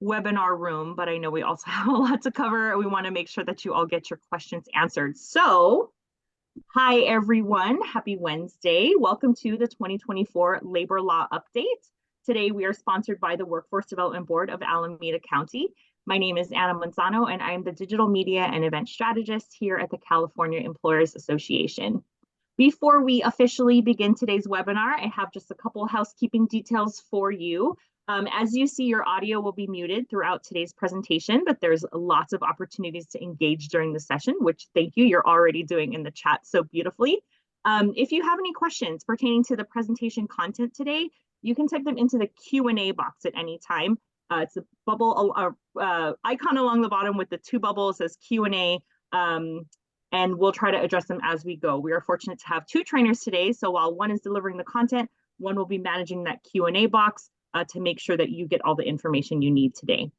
webinar room, but I know we also have a lot to cover. We want to make sure that you all get your questions answered. So, hi everyone, happy Wednesday. Welcome to the 2024 Labor Law Update. Today we are sponsored by the Workforce Development Board of Alameda County. My name is Anna Manzano and I am the Digital Media and Event Strategist here at the California Employers Association. Before we officially begin today's webinar, I have just a couple housekeeping details for you. As you see, your audio will be muted throughout today's presentation, but there's lots of opportunities to engage during the session, which thank you, you're already doing in the chat so beautifully. If you have any questions pertaining to the presentation content today, you can type them into the Q&A box at any time. It's a bubble icon along the bottom with the two bubbles, says Q&A. And we'll try to address them as we go. We are fortunate to have two trainers today, so while one is delivering the content, one will be managing that Q&A box to make sure that you get all the information you need today.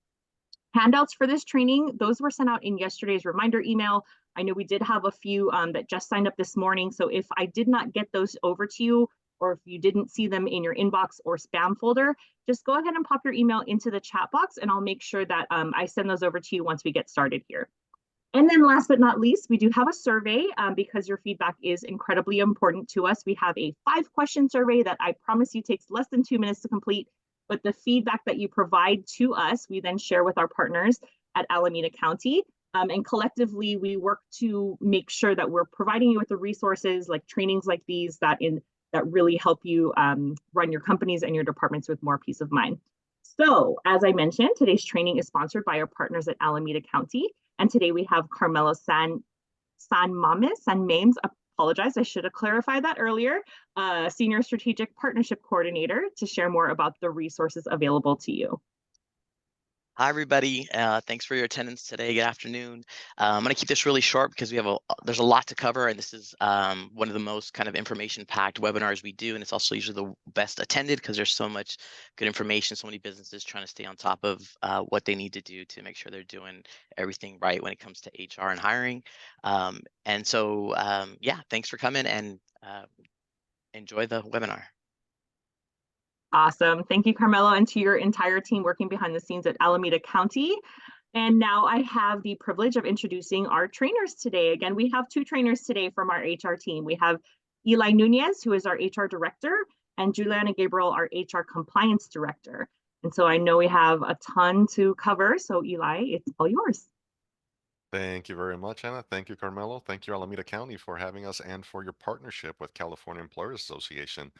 Handouts for this training, those were sent out in yesterday's reminder email. I know we did have a few that just signed up this morning, so if I did not get those over to you, or if you didn't see them in your inbox or spam folder, just go ahead and pop your email into the chat box, and I'll make sure that I send those over to you once we get started here. And then last but not least, we do have a survey because your feedback is incredibly important to us. We have a 5-question survey that I promise you takes less than 2 minutes to complete, but the feedback that you provide to us, we then share with our partners at Alameda County. And collectively, we work to make sure that we're providing you with the resources like trainings like these that really help you run your companies and your departments with more peace of mind. So, as I mentioned, today's training is sponsored by our partners at Alameda County. And today we have Carmelo San Mames, apologize, I should have clarified that earlier, Senior Strategic Partnership Coordinator, to share more about the resources available to you. Hi, everybody. Thanks for your attendance today. Good afternoon. I'm going to keep this really short because we have there's a lot to cover, and this is one of the most kind of information-packed webinars we do, and it's also usually the best attended because there's so much good information, so many businesses trying to stay on top of what they need to do to make sure they're doing everything right when it comes to HR and hiring. Yeah, thanks for coming and enjoy the webinar. Awesome. Thank you, Carmelo, and to your entire team working behind the scenes at Alameda County. And now I have the privilege of introducing our trainers today. Again, we have 2 trainers today from our HR team. We have Eli Nunez, who is our HR director, and Juliana Gabriel, our HR compliance director. And so I know we have a ton to cover. So Eli, it's all yours. Thank you very much, Anna. Thank you, Carmelo. Thank you, Alameda County, for having us and for your partnership with California Employers Association.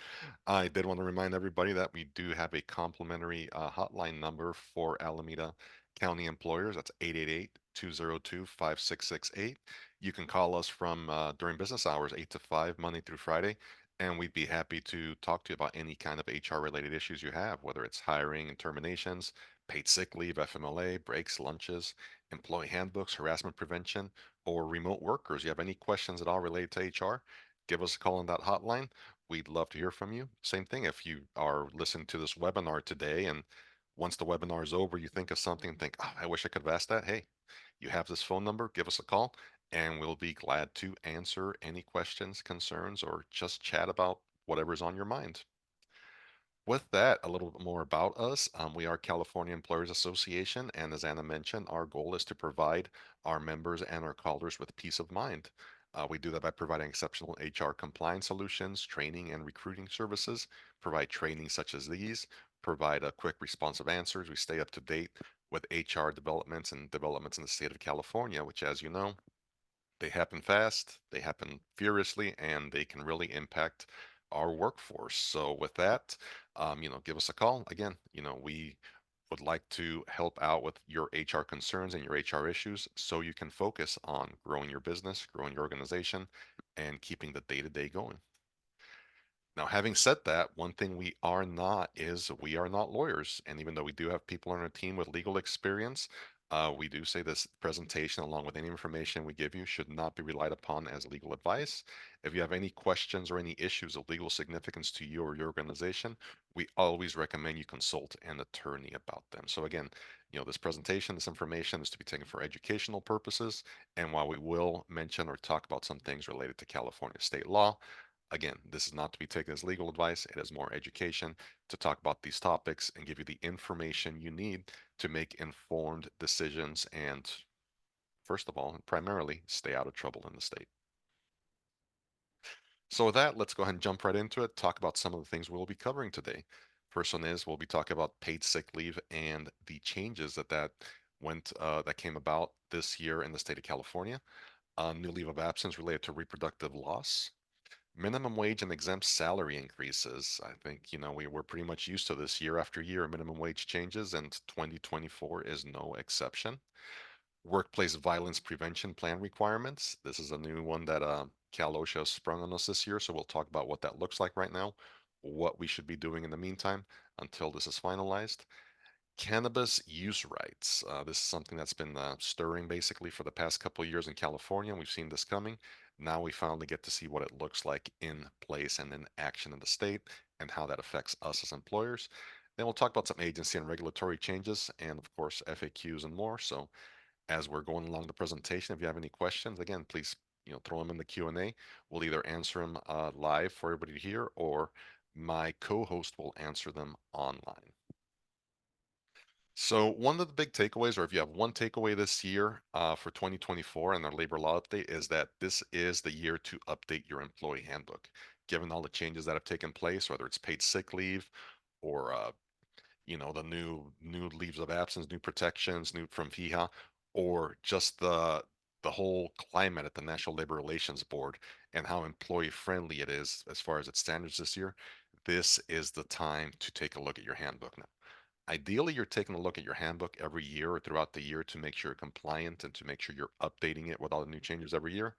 I did want to remind everybody that we do have a complimentary hotline number for Alameda County employers. That's 888-202-5668. You can call us from during business hours, 8 to 5, Monday through Friday, and we'd be happy to talk to you about any kind of HR-related issues you have, whether it's hiring and terminations, paid sick leave, FMLA, breaks, lunches, employee handbooks, harassment prevention, or remote workers. You have any questions at all related to HR, give us a call on that hotline. We'd love to hear from you. Same thing if you are listening to this webinar today and once the webinar is over, you think of something and think, oh, I wish I could have asked that. Hey, you have this phone number, give us a call, and we'll be glad to answer any questions, concerns, or just chat about whatever's on your mind. With that, a little bit more about us. We are California Employers Association, and as Anna mentioned, our goal is to provide our members and our callers with peace of mind. We do that by providing exceptional HR compliance solutions, training and recruiting services, provide training such as these, provide quick responsive answers. We stay up to date with HR developments and developments in the state of California, which, as you know, they happen fast, they happen furiously, and they can really impact our workforce. So with that, give us a call. Again, we would like to help out with your HR concerns and your HR issues so you can focus on growing your business, growing your organization, and keeping the day-to-day going. Now, having said that, one thing we are not is we are not lawyers. And even though we do have people on our team with legal experience, we do say this presentation, along with any information we give you, should not be relied upon as legal advice. If you have any questions or any issues of legal significance to you or your organization, we always recommend you consult an attorney about them. So again, this presentation, this information is to be taken for educational purposes. And while we will mention or talk about some things related to California state law, Again, this is not to be taken as legal advice. It is more education to talk about these topics and give you the information you need to make informed decisions and, first of all, and primarily, stay out of trouble in the state. So with that, let's go ahead and jump right into it, talk about some of the things we'll be covering today. First one is we'll be talking about paid sick leave and the changes that came about this year in the state of California. New leave of absence related to reproductive loss, minimum wage and exempt salary increases. I think, we're pretty much used to this year after year, minimum wage changes, and 2024 is no exception. Workplace violence prevention plan requirements. This is a new one that Cal OSHA sprung on us this year, so we'll talk about what that looks like right now, what we should be doing in the meantime until this is finalized. Cannabis use rights. This is something that's been stirring basically for the past couple of years in California. We've seen this coming. Now we finally get to see what it looks like in place and in action in the state and how that affects us as employers. Then we'll talk about some agency and regulatory changes and, of course, FAQs and more. So as we're going along the presentation, if you have any questions, again, please throw them in the Q&A. We'll either answer them live for everybody to hear, or my co-host will answer them online. So one of the big takeaways, or if you have one takeaway this year for 2024 and our labor law update, is that this is the year to update your employee handbook. Given all the changes that have taken place, whether it's paid sick leave or the new leaves of absence, new protections, new from FIHA, or just the whole climate at the National Labor Relations Board and how employee friendly it is as far as its standards this year, this is the time to take a look at your handbook now. Ideally, you're taking a look at your handbook every year or throughout the year to make sure you're compliant and to make sure you're updating it with all the new changes every year.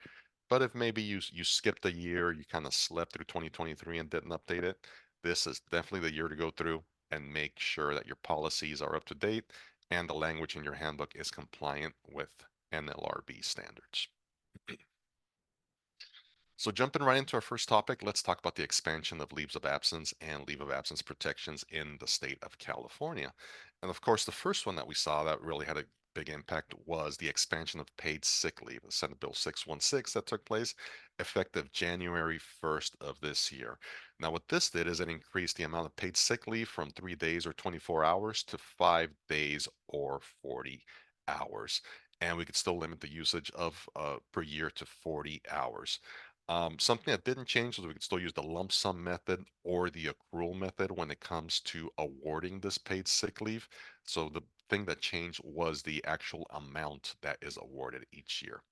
But if maybe you skipped a year, you kind of slept through 2023 and didn't update it, this is definitely the year to go through and make sure that your policies are up to date and the language in your handbook is compliant with NLRB standards. So jumping right into our first topic, let's talk about the expansion of leaves of absence and leave of absence protections in the state of California. And of course, the first one that we saw that really had a big impact was the expansion of paid sick leave, the Senate Bill 616 that took place effective January 1st of this year. Now, what this did is it increased the amount of paid sick leave from 3 days or 24 hours to 5 days or 40 hours. And we could still limit the usage of per year to 40 hours. Something that didn't change was we could still use the lump sum method or the accrual method when it comes to awarding this paid sick leave. So the thing that changed was the actual amount that is awarded each year.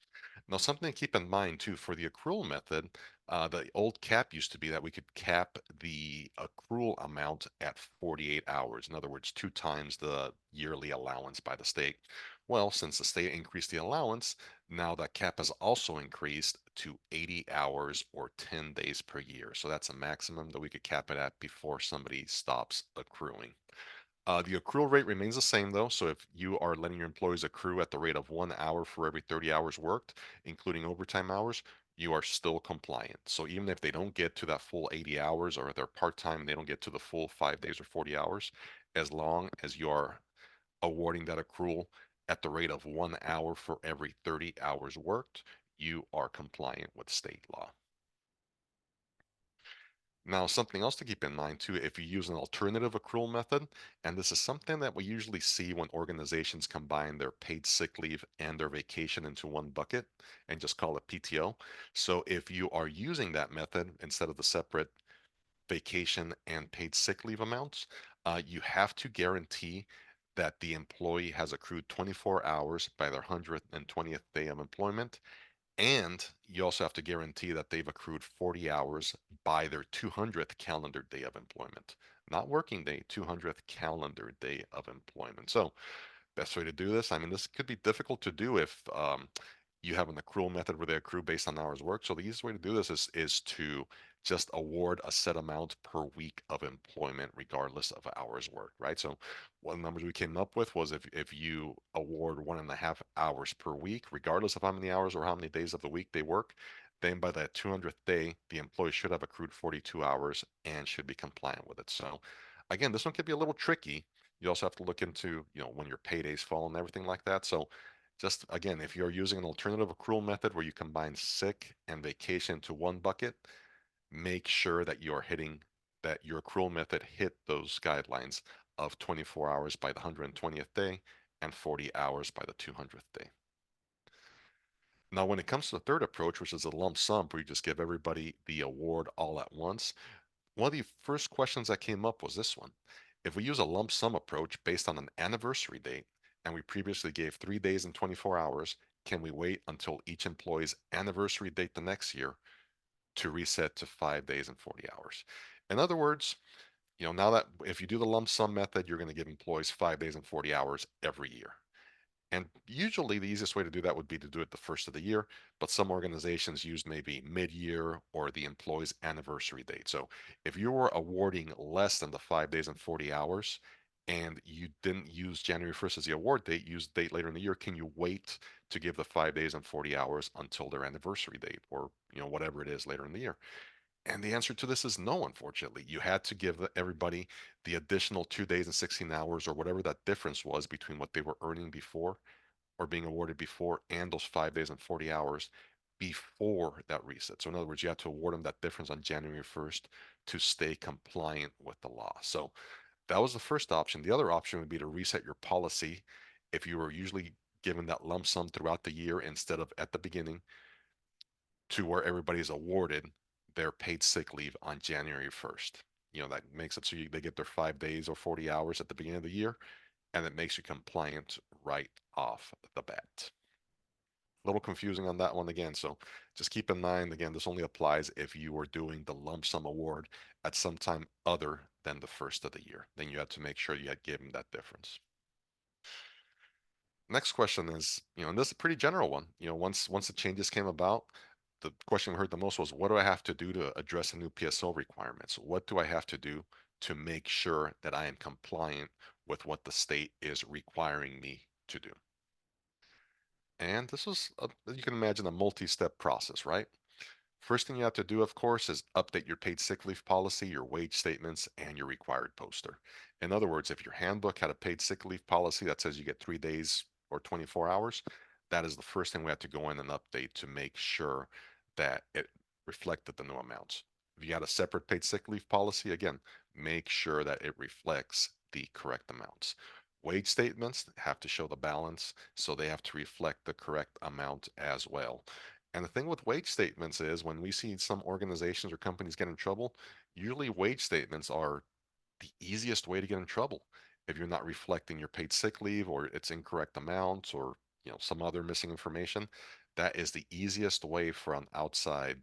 Now, something to keep in mind too for the accrual method, the old cap used to be that we could cap the accrual amount at 48 hours. In other words, 2 times the yearly allowance by the state. Well, since the state increased the allowance, now that cap has also increased to 80 hours or 10 days per year. So that's a maximum that we could cap it at before somebody stops accruing. The accrual rate remains the same though, so if you are letting your employees accrue at the rate of 1 hour for every 30 hours worked, including overtime hours, you are still compliant. So even if they don't get to that full 80 hours or they're part-time and they don't get to the full 5 days or 40 hours, as long as you are awarding that accrual at the rate of 1 hour for every 30 hours worked, you are compliant with state law. Now, something else to keep in mind too, if you use an alternative accrual method, and this is something that we usually see when organizations combine their paid sick leave and their vacation into one bucket and just call it PTO. So if you are using that method instead of the separate vacation and paid sick leave amounts, you have to guarantee that the employee has accrued 24 hours by their 120th day of employment, and you also have to guarantee that they've accrued 40 hours by their 200th calendar day of employment. Not working day, 200th calendar day of employment. So, best way to do this, I mean, this could be difficult to do if you have an accrual method where they accrue based on hours worked. So the easiest way to do this is to just award a set amount per week of employment, regardless of hours worked, right? So one of the numbers we came up with was if you award 1.5 hours per week, regardless of how many hours or how many days of the week they work, then by that 200th day, the employee should have accrued 42 hours and should be compliant with it. So again, this one could be a little tricky. You also have to look into, when your paydays fall and everything like that. So just again, if you're using an alternative accrual method where you combine sick and vacation into one bucket, make sure that you are hitting that your accrual method hit those guidelines of 24 hours by the 120th day and 40 hours by the 200th day. Now, when it comes to the third approach, which is a lump sum where you just give everybody the award all at once, one of the first questions that came up was this one. If we use a lump sum approach based on an anniversary date, and we previously gave 3 days and 24 hours, can we wait until each employee's anniversary date the next year to reset to 5 days and 40 hours? In other words, now that if you do the lump sum method, you're going to give employees 5 days and 40 hours every year. And usually the easiest way to do that would be to do it the first of the year, but some organizations use maybe mid-year or the employee's anniversary date. So if you were awarding less than the 5 days and 40 hours and you didn't use January 1st as the award date, use the date later in the year, can you wait to give the 5 days and 40 hours until their anniversary date or whatever it is later in the year? And the answer to this is no, unfortunately. You had to give everybody the additional 2 days and 16 hours or whatever that difference was between what they were earning before or being awarded before and those 5 days and 40 hours before that reset. So in other words, you had to award them that difference on January 1st to stay compliant with the law. So that was the first option. The other option would be to reset your policy if you were usually given that lump sum throughout the year instead of at the beginning to where everybody's awarded their paid sick leave on January 1st. That makes it so they get their 5 days or 40 hours at the beginning of the year, and it makes you compliant right off the bat. A little confusing on that one again. So just keep in mind, again, this only applies if you were doing the lump sum award at some time other than the first of the year. Then you had to make sure you had given that difference. Next question is, and this is a pretty general one. Once the changes came about, the question we heard the most was, what do I have to do to address the new PSO requirements? What do I have to do to make sure that I am compliant with what the state is requiring me to do? And this was, you can imagine, a multi-step process, right? First thing you have to do, of course, is update your paid sick leave policy, your wage statements, and your required poster. In other words, if your handbook had a paid sick leave policy that says you get 3 days or 24 hours, that is the first thing we have to go in and update to make sure that it reflected the new amounts. If you had a separate paid sick leave policy, again, make sure that it reflects the correct amounts. Wage statements have to show the balance, so they have to reflect the correct amount as well. And the thing with wage statements is when we see some organizations or companies get in trouble, usually wage statements are the easiest way to get in trouble. If you're not reflecting your paid sick leave or it's incorrect amounts or some other missing information, that is the easiest way for an outside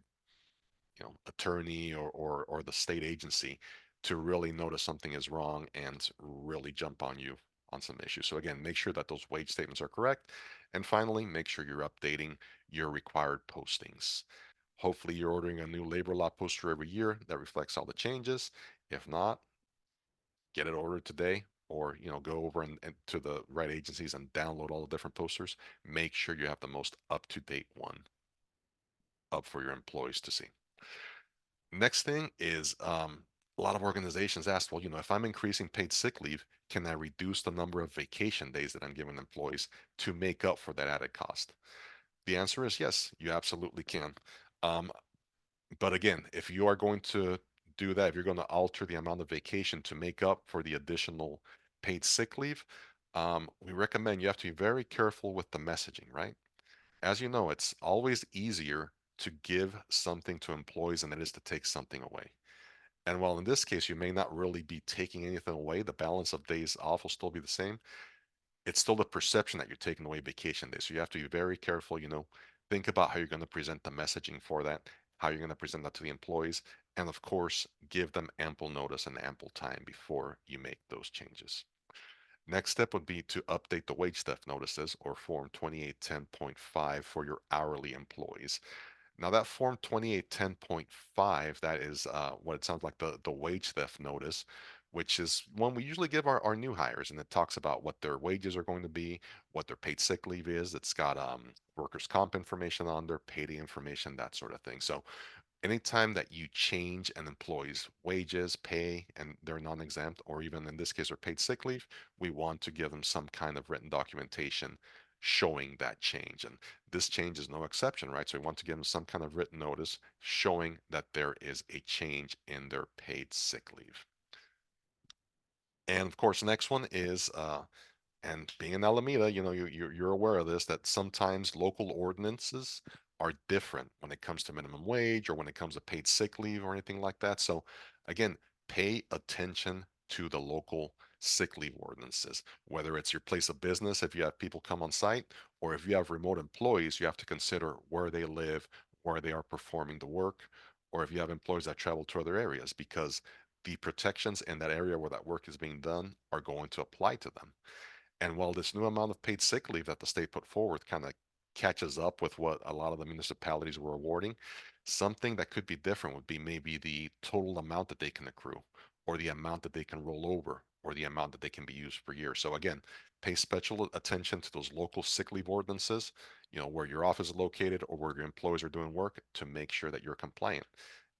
attorney or the state agency to really notice something is wrong and really jump on you on some issues. So again, make sure that those wage statements are correct. And finally, make sure you're updating your required postings. Hopefully you're ordering a new labor law poster every year that reflects all the changes. If not, get it ordered today or go over and to the right agencies and download all the different posters. Make sure you have the most up-to-date one up for your employees to see. Next thing is a lot of organizations ask, well, if I'm increasing paid sick leave, can I reduce the number of vacation days that I'm giving employees to make up for that added cost? The answer is yes, you absolutely can. Um, but again, if you are going to do that, if you're going to alter the amount of vacation to make up for the additional paid sick leave, we recommend you have to be very careful with the messaging, right? As you know, it's always easier to give something to employees than it is to take something away. And while in this case, you may not really be taking anything away, the balance of days off will still be the same. It's still the perception that you're taking away vacation days. So you have to be very careful, think about how you're going to present the messaging for that, how you're going to present that to the employees, and of course, give them ample notice and ample time before you make those changes. Next step would be to update the wage theft notices or Form 2810.5 for your hourly employees. Now that Form 2810.5, that is what it sounds like the wage theft notice, which is one we usually give our new hires, and it talks about what their wages are going to be, what their paid sick leave is. It's got workers' comp information on there, payday information, that sort of thing. So anytime that you change an employee's wages, pay, and they're non-exempt, or even in this case, their paid sick leave, we want to give them some kind of written documentation showing that change. And this change is no exception, right? So we want to give them some kind of written notice showing that there is a change in their paid sick leave. And of course, the next one is and being in Alameda, you're aware of this, that sometimes local ordinances are different when it comes to minimum wage or when it comes to paid sick leave or anything like that. So again, pay attention to the local sick leave ordinances, whether it's your place of business, if you have people come on site, or if you have remote employees, you have to consider where they live, where they are performing the work, or if you have employees that travel to other areas, because the protections in that area where that work is being done are going to apply to them. And while this new amount of paid sick leave that the state put forward kind of catches up with what a lot of the municipalities were awarding, something that could be different would be maybe the total amount that they can accrue, or the amount that they can roll over, or the amount that they can be used per year. So again, pay special attention to those local sick leave ordinances, where your office is located or where your employees are doing work to make sure that you're compliant.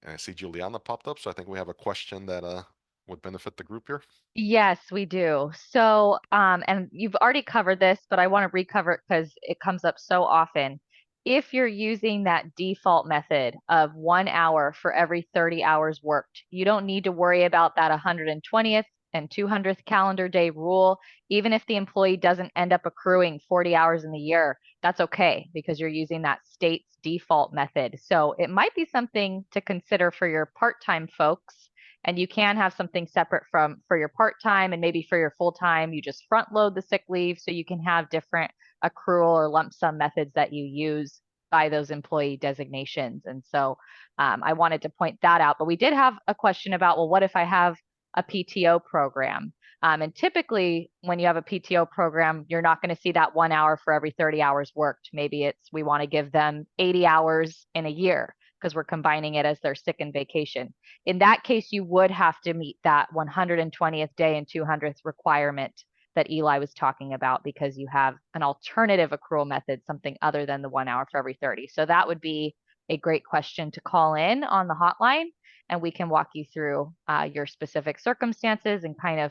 And I see Juliana popped up, so I think we have a question that would benefit the group here. Yes, we do. So, and you've already covered this, but I want to recover it because it comes up so often. If you're using that default method of 1 hour for every 30 hours worked, you don't need to worry about that 120th and 200th calendar day rule. Even if the employee doesn't end up accruing 40 hours in the year, that's okay because you're using that state's default method. So it might be something to consider for your part-time folks, and you can have something separate from for your part-time, and maybe for your full-time you just front load the sick leave, so you can have different accrual or lump sum methods that you use by those employee designations. And so I wanted to point that out. But we did have a question about, well, what if I have a PTO program? And typically when you have a PTO program, you're not going to see that 1 hour for every 30 hours worked. Maybe it's we want to give them 80 hours in a year because we're combining it as their sick and vacation. In that case, you would have to meet that 120th day and 200th requirement that Eli was talking about, because you have an alternative accrual method, something other than the 1 hour for every 30. So that would be a great question to call in on the hotline, and we can walk you through your specific circumstances and kind of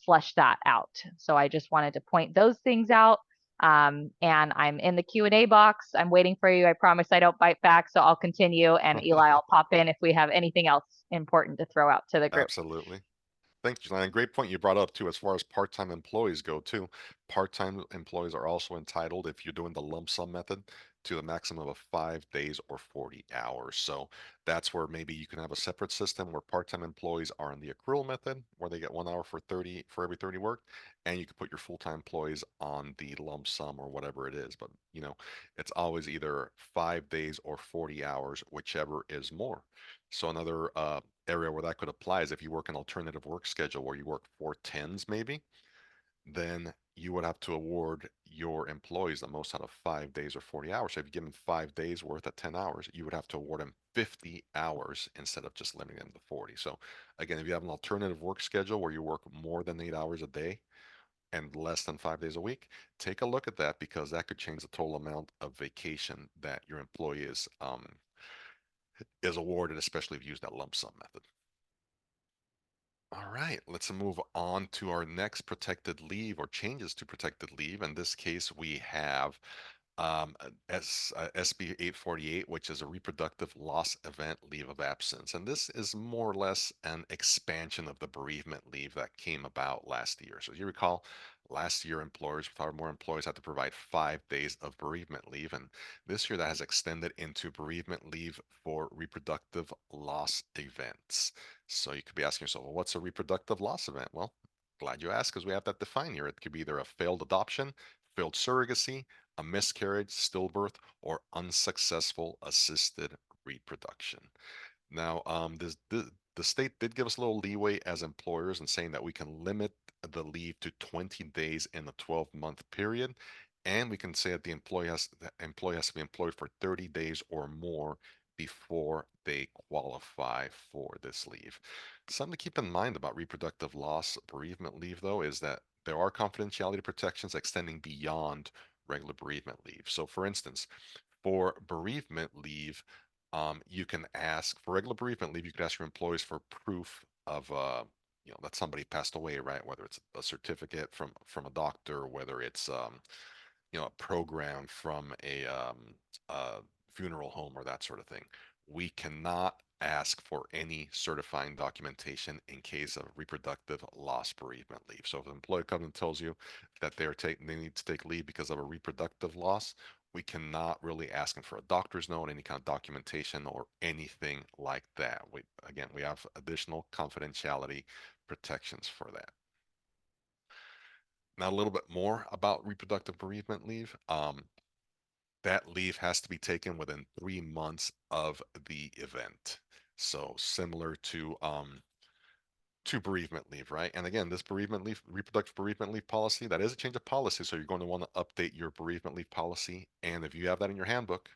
flesh that out. So I just wanted to point those things out. And I'm in the Q&A box. I'm waiting for you. I promise I don't bite back, so I'll continue. And Eli, I'll pop in if we have anything else important to throw out to the group. Absolutely. Thank you, Glenn. Great point you brought up too, as far as part-time employees go too. Part-time employees are also entitled, if you're doing the lump sum method, to a maximum of 5 days or 40 hours. So that's where maybe you can have a separate system where part-time employees are in the accrual method, where they get 1 hour for every 30 worked, and you can put your full-time employees on the lump sum or whatever it is. But it's always either 5 days or 40 hours, whichever is more. So another area where that could apply is if you work an alternative work schedule where you work 4 10s maybe, then you would have to award your employees the most out of 5 days or 40 hours. So if you give them 5 days worth at 10 hours, you would have to award them 50 hours instead of just limiting them to 40. So again, if you have an alternative work schedule where you work more than 8 hours a day and less than 5 days a week, take a look at that, because that could change the total amount of vacation that your employee is awarded, especially if you use that lump sum method. All right, let's move on to our next protected leave, or changes to protected leave. In this case, we have SB 848, which is a reproductive loss event leave of absence. And this is more or less an expansion of the bereavement leave that came about last year. So as you recall, last year employers, with our more employees, had to provide 5 days of bereavement leave. And this year that has extended into bereavement leave for reproductive loss events. So you could be asking yourself, well, what's a reproductive loss event? Well, glad you asked, because we have that defined here. It could be either a failed adoption, failed surrogacy, a miscarriage, stillbirth, or unsuccessful assisted reproduction. Now, the state did give us a little leeway as employers in saying that we can limit the leave to 20 days in a 12-month period, and we can say that the employee has to be employed for 30 days or more before they qualify for this leave. Something to keep in mind about reproductive loss bereavement leave, though, is that there are confidentiality protections extending beyond regular bereavement leave. So, for instance, for bereavement leave, you can ask for regular bereavement leave. You could ask your employees for proof of, that somebody passed away, right? Whether it's a certificate from a doctor, whether it's a program from a funeral home or that sort of thing. We cannot ask for any certifying documentation in case of reproductive loss bereavement leave. So if an employer comes and tells you that they need to take leave because of a reproductive loss, we cannot really ask them for a doctor's note, any kind of documentation or anything like that. We have additional confidentiality protections for that. Now, a little bit more about reproductive bereavement leave. That leave has to be taken within 3 months of the event. So similar to bereavement leave, right? And again, this bereavement leave, reproductive bereavement leave policy, that is a change of policy. So you're going to want to update your bereavement leave policy. And if you have that in your handbook,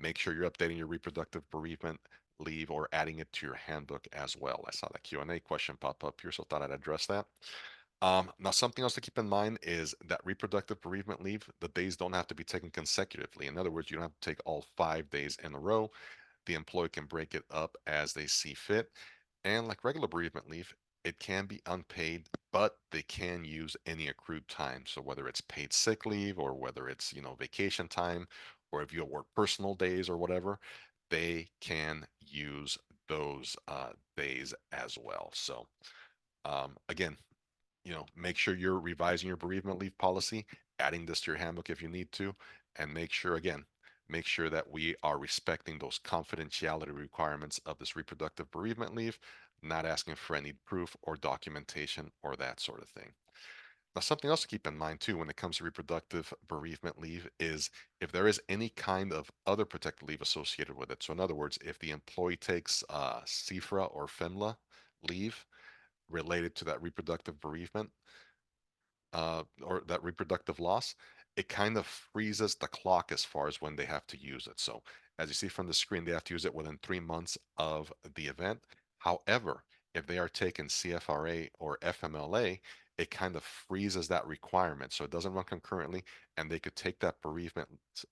make sure you're updating your reproductive bereavement leave or adding it to your handbook as well. I saw that Q&A question pop up here, so thought I'd address that. Now, something else to keep in mind is that reproductive bereavement leave, the days don't have to be taken consecutively. In other words, you don't have to take all 5 days in a row. The employee can break it up as they see fit. And like regular bereavement leave, it can be unpaid, but they can use any accrued time. So whether it's paid sick leave or whether it's, vacation time, or if you work personal days or whatever, they can use those days as well. So again, make sure you're revising your bereavement leave policy, adding this to your handbook if you need to, and make sure that we are respecting those confidentiality requirements of this reproductive bereavement leave, not asking for any proof or documentation or that sort of thing. Now, something else to keep in mind too when it comes to reproductive bereavement leave is if there is any kind of other protected leave associated with it. So, in other words, if the employee takes CFRA or FEMLA leave related to that reproductive bereavement, or that reproductive loss, it kind of freezes the clock as far as when they have to use it. So as you see from the screen, they have to use it within 3 months of the event. However, if they are taking CFRA or FMLA, it kind of freezes that requirement. So it doesn't run concurrently, and they could take that bereavement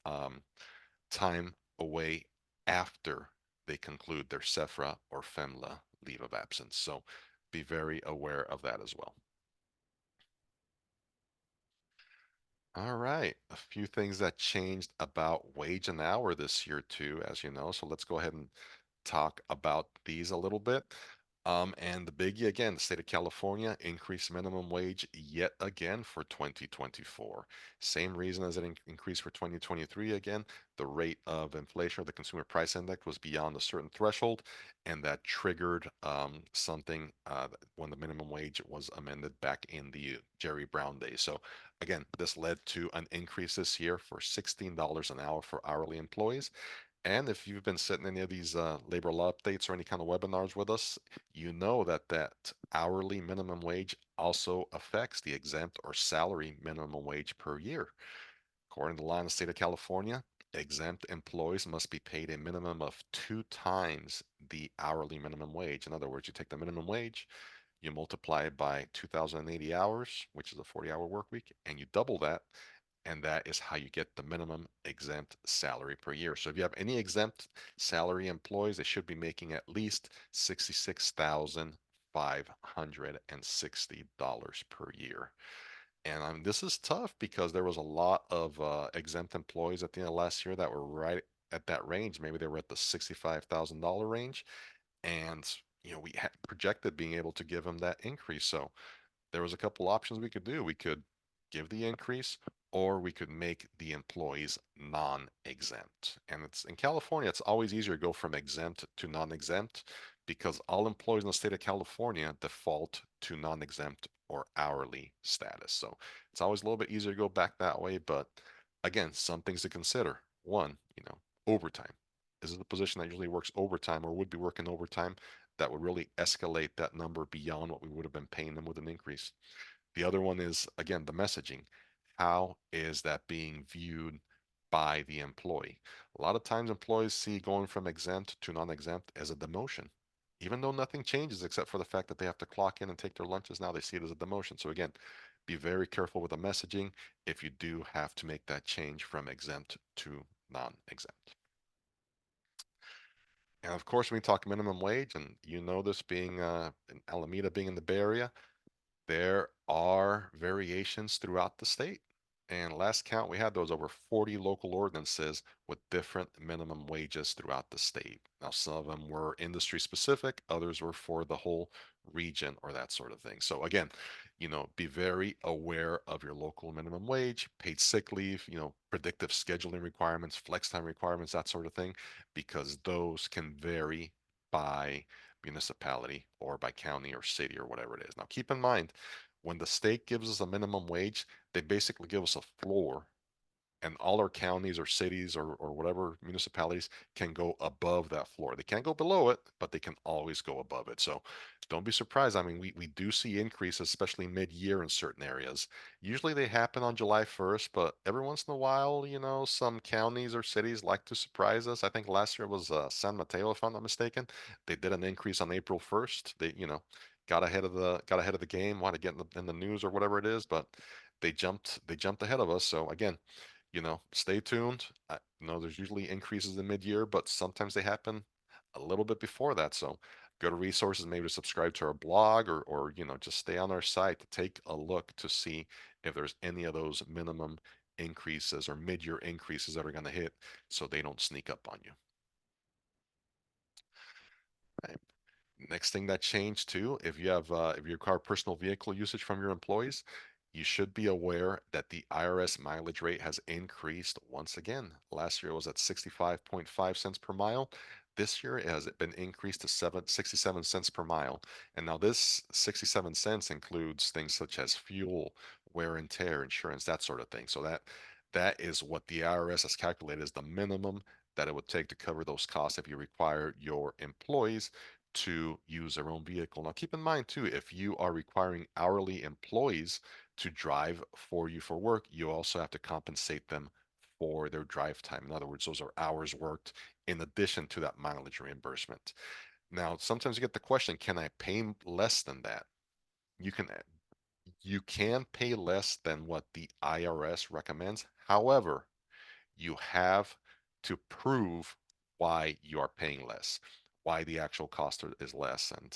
um, time away after they conclude their CEFRA or FEMLA leave of absence. So be very aware of that as well. All right, a few things that changed about wage and hour this year too, as you know. So let's go ahead and talk about these a little bit. And the biggie again, the state of California increased minimum wage yet again for 2024. Same reason as it increased for 2023 again. The rate of inflation or the consumer price index was beyond a certain threshold, and that triggered something when the minimum wage was amended back in the Jerry Brown days. So again, this led to an increase this year for $16 an hour for hourly employees. And if you've been sitting in any of these labor law updates or any kind of webinars with us, you know that that hourly minimum wage also affects the exempt or salary minimum wage per year. According to the law in the state of California, exempt employees must be paid a minimum of 2 times the hourly minimum wage. In other words, you take the minimum wage, you multiply it by 2,080 hours, which is a 40-hour work week, and you double that, and that is how you get the minimum exempt salary per year. So if you have any exempt salary employees, they should be making at least $66,560 per year. And this is tough because there was a lot of exempt employees at the end of last year that were right at that range. Maybe they were at the $65,000 range, and we had projected being able to give them that increase. So there was a couple options we could do. We could give the increase, or we could make the employees non-exempt. And it's in California, it's always easier to go from exempt to non-exempt because all employees in the state of California default to non-exempt or hourly status. So it's always a little bit easier to go back that way. But again, some things to consider. One, overtime. This is the position that usually works overtime or would be working overtime that would really escalate that number beyond what we would have been paying them with an increase. The other one is, again, the messaging. How is that being viewed by the employee? A lot of times employees see going from exempt to non-exempt as a demotion. Even though nothing changes except for the fact that they have to clock in and take their lunches now, they see it as a demotion. So again, be very careful with the messaging if you do have to make that change from exempt to non-exempt. And of course, when we talk minimum wage, and this being in Alameda, being in the Bay Area, there are variations throughout the state. And last count we had, there was over 40 local ordinances with different minimum wages throughout the state. Now, some of them were industry specific, others were for the whole region or that sort of thing. So again, be very aware of your local minimum wage, paid sick leave, predictive scheduling requirements, flex time requirements, that sort of thing, because those can vary by municipality or by county or city or whatever it is. Now, keep in mind, when the state gives us a minimum wage, they basically give us a floor, and all our counties or cities or whatever municipalities can go above that floor. They can't go below it, but they can always go above it. So don't be surprised. I mean, we do see increases, especially mid-year in certain areas. Usually they happen on July 1st, but every once in a while, some counties or cities like to surprise us. I think last year was San Mateo, if I'm not mistaken. They did an increase on April 1st. They, got ahead of the game, wanted to get in the news or whatever it is, but they jumped ahead of us. So again, stay tuned. I know there's usually increases in mid-year, but sometimes they happen a little bit before that. So go to resources, maybe to subscribe to our blog or just stay on our site to take a look to see if there's any of those minimum increases or mid-year increases that are going to hit so they don't sneak up on you. Right. Next thing that changed too, if you require personal vehicle usage from your employees, you should be aware that the IRS mileage rate has increased once again. Last year it was at 65.5 cents per mile. This year it has been increased to 67 cents per mile. And now this 67 cents includes things such as fuel, wear and tear, insurance, that sort of thing. So that is what the IRS has calculated as the minimum that it would take to cover those costs if you require your employees to use their own vehicle. Now, keep in mind too, if you are requiring hourly employees to drive for you for work, you also have to compensate them for their drive time. In other words, those are hours worked in addition to that mileage reimbursement. Now, sometimes you get the question, can I pay less than that? You can you can pay less than what the IRS recommends. However, you have to prove why you are paying less, why the actual cost is less. And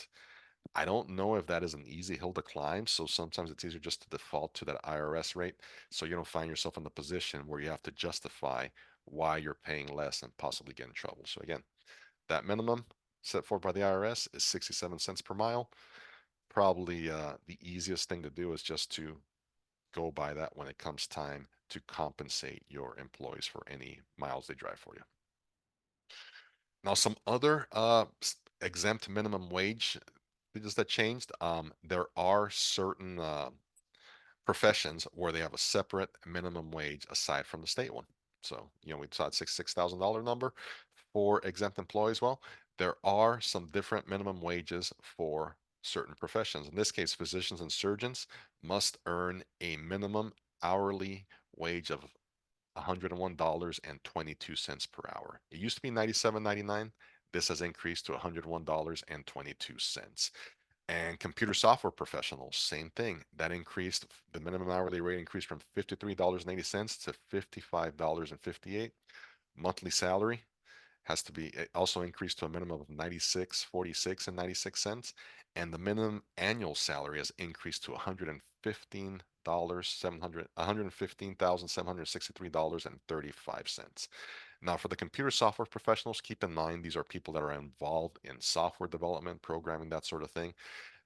I don't know if that is an easy hill to climb. So sometimes it's easier just to default to that IRS rate. So you don't find yourself in the position where you have to justify why you're paying less and possibly get in trouble. So again, that minimum set forth by the IRS is 67 cents per mile. Probably the easiest thing to do is just to go by that when it comes time to compensate your employees for any miles they drive for you. Now, some other exempt minimum wage things that changed. There are certain professions where they have a separate minimum wage aside from the state one. So, we saw that $66,000 number for exempt employees. Well, there are some different minimum wages for certain professions. In this case, physicians and surgeons must earn a minimum hourly wage of $101.22 per hour. It used to be $97.99. This has increased to $101.22. And computer software professionals, same thing. That increased, the minimum hourly rate increased from $53.80 to $55.58. Monthly salary has to be also increased to a minimum of 96.46 and 96 cents, and the minimum annual salary has increased to $115,763.35. Now, for the computer software professionals, keep in mind these are people that are involved in software development, programming, that sort of thing.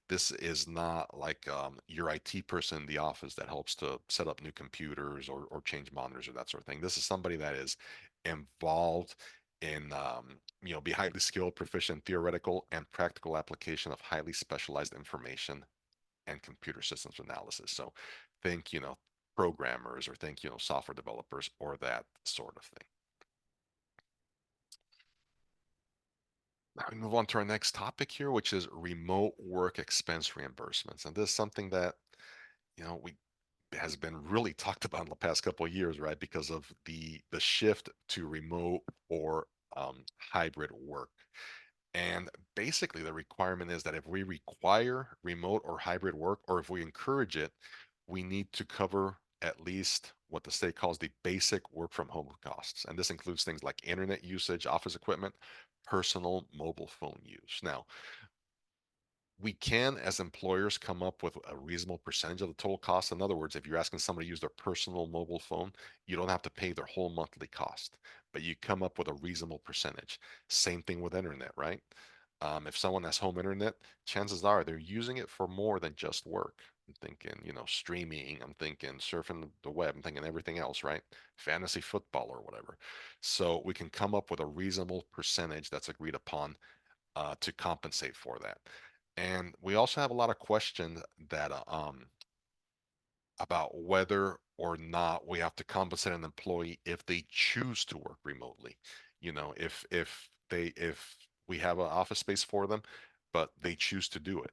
This is not like your IT person in the office that helps to set up new computers or change monitors or that sort of thing. This is somebody that is involved in be highly skilled, proficient, theoretical and practical application of highly specialized information and computer systems analysis. So think, programmers, or think, software developers or that sort of thing. Now we move on to our next topic here, which is remote work expense reimbursements. And this is something that, we has been really talked about in the past couple of years, right? Because of the shift to remote or hybrid work. And basically, the requirement is that if we require remote or hybrid work, or if we encourage it, we need to cover at least what the state calls the basic work from home costs. And this includes things like internet usage, office equipment, personal mobile phone use. Now, We can, as employers, come up with a reasonable percentage of the total cost. In other words, if you're asking somebody to use their personal mobile phone, you don't have to pay their whole monthly cost, but you come up with a reasonable percentage. Same thing with internet, right? If someone has home internet, chances are they're using it for more than just work. I'm thinking, streaming, I'm thinking surfing the web, I'm thinking everything else, right? Fantasy football or whatever. So we can come up with a reasonable percentage that's agreed upon to compensate for that. And we also have a lot of questions that about whether or not we have to compensate an employee if they choose to work remotely. If we have an office space for them, but they choose to do it.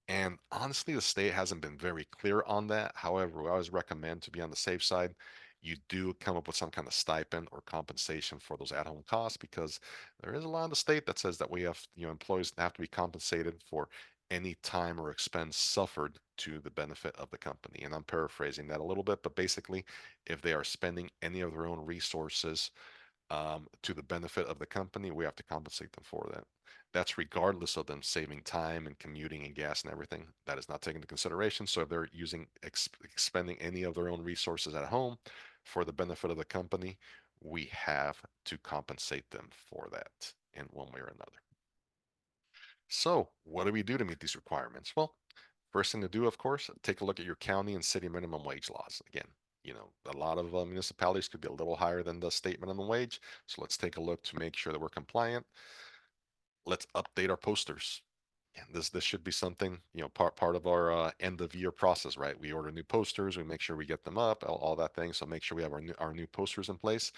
And honestly, the state hasn't been very clear on that. However, we always recommend, to be on the safe side, you do come up with some kind of stipend or compensation for those at-home costs, because there is a law in the state that says that we have, employees have to be compensated for any time or expense suffered to the benefit of the company. And I'm paraphrasing that a little bit, but basically, if they are spending any of their own resources to the benefit of the company, we have to compensate them for that. That's regardless of them saving time and commuting and gas and everything. That is not taken into consideration. So if they're expending any of their own resources at home for the benefit of the company, we have to compensate them for that in one way or another. So what do we do to meet these requirements? Well, first thing to do, of course, take a look at your county and city minimum wage laws. Again, a lot of municipalities could be a little higher than the state minimum wage. So let's take a look to make sure that we're compliant. Let's update our posters. And this should be something, part of our end of year process, right? We order new posters, we make sure we get them up, all that thing. So make sure we have our new posters in place.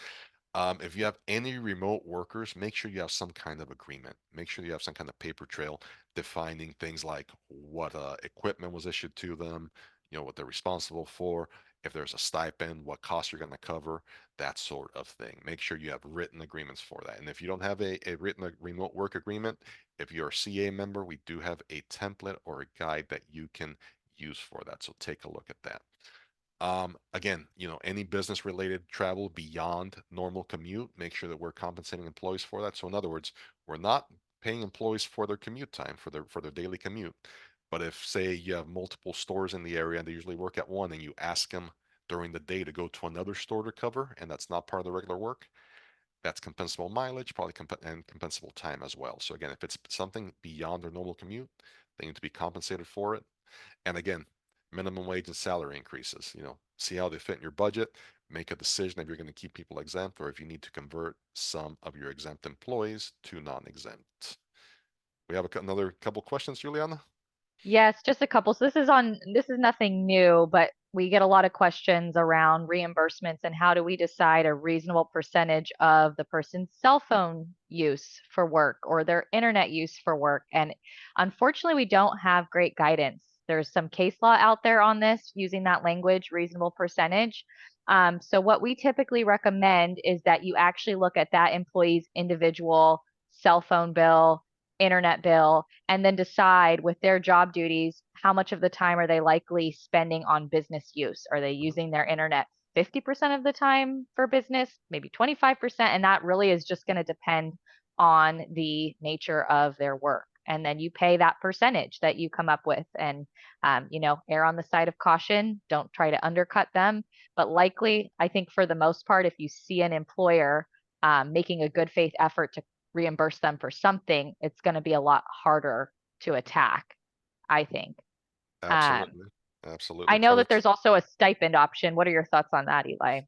If you have any remote workers, make sure you have some kind of agreement. Make sure you have some kind of paper trail defining things like what equipment was issued to them, what they're responsible for, if there's a stipend, what costs you're going to cover, that sort of thing. Make sure you have written agreements for that. And if you don't have a written remote work agreement, if you're a CA member, we do have a template or a guide that you can use for that. So take a look at that. Again, any business related travel beyond normal commute, make sure that we're compensating employees for that. So in other words, we're not paying employees for their commute time, for their daily commute. But if, say, you have multiple stores in the area and they usually work at one, and you ask them during the day to go to another store to cover, and that's not part of the regular work, that's compensable mileage, probably and compensable time as well. So again, if it's something beyond their normal commute, they need to be compensated for it. And again, minimum wage and salary increases, see how they fit in your budget, make a decision if you're going to keep people exempt or if you need to convert some of your exempt employees to non-exempt. We have another couple questions, Juliana. Yes, just a couple. So this is nothing new, but we get a lot of questions around reimbursements and how do we decide a reasonable percentage of the person's cell phone use for work or their internet use for work. And unfortunately, we don't have great guidance. There's some case law out there on this using that language, reasonable percentage. So what we typically recommend is that you actually look at that employee's individual cell phone bill, internet bill, and then decide with their job duties, how much of the time are they likely spending on business use? Are they using their internet 50% of the time for business, maybe 25%? And that really is just going to depend on the nature of their work. And then you pay that percentage that you come up with and, err on the side of caution. Don't try to undercut them. But likely, I think for the most part, if you see an employer making a good faith effort to reimburse them for something, it's going to be a lot harder to attack, I think. Absolutely. I Absolutely. know that there's also a stipend option. What are your thoughts on that, Eli?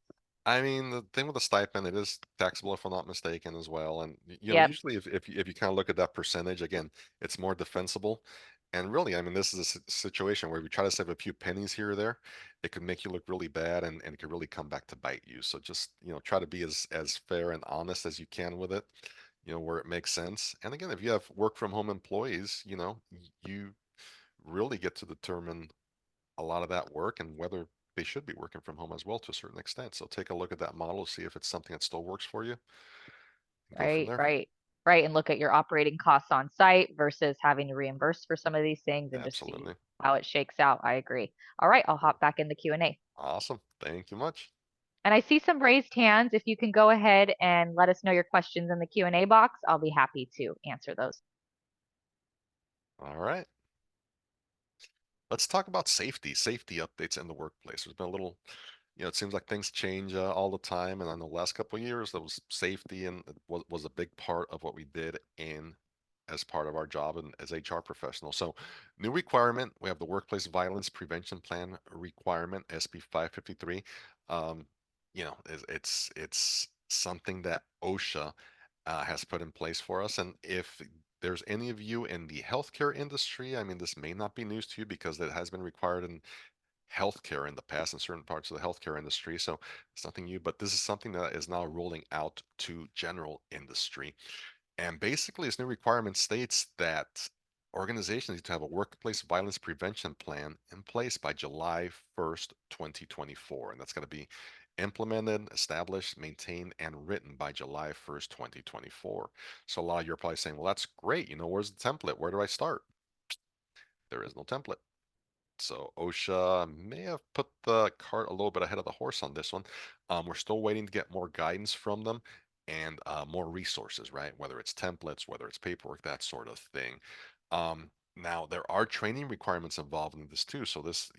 I mean, the thing with the stipend, it is taxable if I'm not mistaken as well. And Yep. usually if you kind of look at that percentage, again, it's more defensible. And really, I mean, this is a situation where we try to save a few pennies here or there, it could make you look really bad and it could really come back to bite you. So just, try to be as fair and honest as you can with it, where it makes sense. And again, if you have work from home employees, you really get to determine a lot of that work and whether they should be working from home as well to a certain extent. So take a look at that model, see if it's something that still works for you, and go from Right, there. right, right. And look at your operating costs on site versus having to reimburse for some of these things and just see Absolutely. how it shakes out. I agree. All right, I'll hop back in the Q&A. Awesome. Thank you much. And I see some raised hands. If you can go ahead and let us know your questions in the Q&A box, I'll be happy to answer those. All right. Let's talk about safety updates in the workplace. There's been a little, it seems like things change all the time. And in the last couple of years, there was safety and it was a big part of what we did in as part of our job and as HR professionals. So, new requirement, we have the Workplace Violence Prevention Plan requirement, SB 553. Um, it's something that OSHA has put in place for us. And if there's any of you in the healthcare industry, I mean, this may not be news to you because it has been required in healthcare in the past in certain parts of the healthcare industry. So it's nothing new, but this is something that is now rolling out to general industry. And basically, this new requirement states that organizations need to have a workplace violence prevention plan in place by July 1st, 2024. And that's going to be implemented, established, maintained, and written by July 1st, 2024. So a lot of you are probably saying, well, that's great. Where's the template? Where do I start? There is no template. So OSHA may have put the cart a little bit ahead of the horse on this one. We're still waiting to get more guidance from them and more resources, right? Whether it's templates, whether it's paperwork, that sort of thing. Now there are training requirements involved in this too. So this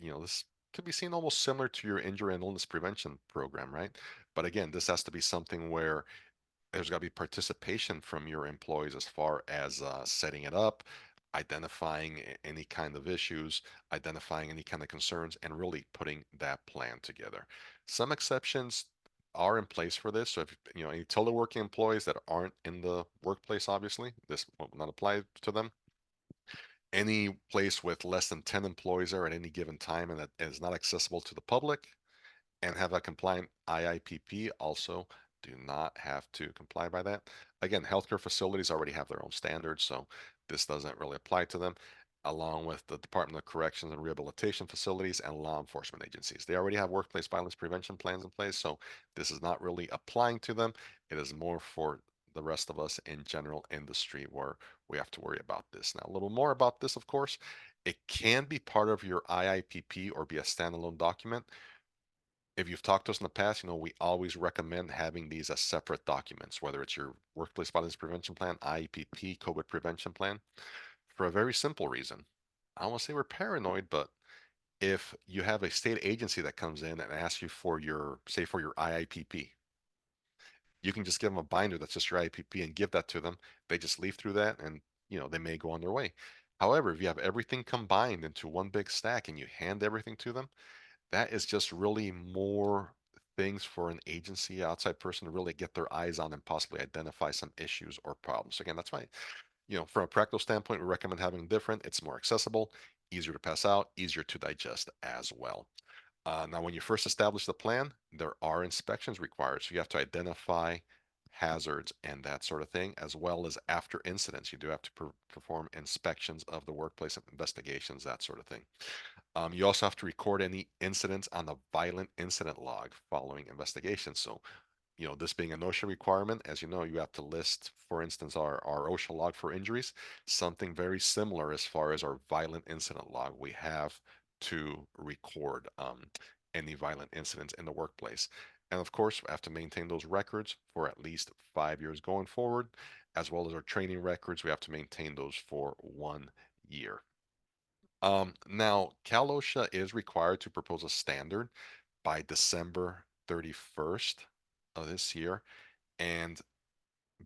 could be seen almost similar to your injury and illness prevention program, right? But again, this has to be something where there's got to be participation from your employees as far as setting it up, identifying any kind of issues, identifying any kind of concerns, and really putting that plan together. Some exceptions are in place for this. So if any teleworking employees that aren't in the workplace, obviously, this will not apply to them. Any place with less than 10 employees there at any given time and that is not accessible to the public, and have a compliant IIPP also do not have to comply by that. Again, healthcare facilities already have their own standards, so this doesn't really apply to them, along with the Department of Corrections and Rehabilitation Facilities and law enforcement agencies. They already have workplace violence prevention plans in place, so this is not really applying to them. It is more for the rest of us in general industry where we have to worry about this. Now, a little more about this, of course. It can be part of your IIPP or be a standalone document. If you've talked to us in the past, we always recommend having these as separate documents, whether it's your workplace violence prevention plan, IEPP, COVID prevention plan, for a very simple reason. I don't want to say we're paranoid, but if you have a state agency that comes in and asks you for say for your IIPP, you can just give them a binder that's just your IIPP and give that to them. They just leaf through that and they may go on their way. However, if you have everything combined into one big stack and you hand everything to them, that is just really more things for an agency outside person to really get their eyes on and possibly identify some issues or problems. Again, that's why, from a practical standpoint, we recommend having different. It's more accessible, easier to pass out, easier to digest as well. Now, when you first establish the plan, there are inspections required. So you have to identify hazards and that sort of thing, as well as after incidents. You do have to perform inspections of the workplace investigations, that sort of thing. You also have to record any incidents on the violent incident log following investigation. So, this being an OSHA requirement, as you know, you have to list, for instance, our OSHA log for injuries, something very similar as far as our violent incident log. We have to record any violent incidents in the workplace. And of course, we have to maintain those records for at least 5 years going forward, as well as our training records. We have to maintain those for 1 year. Now, Cal OSHA is required to propose a standard by December 31st of this year and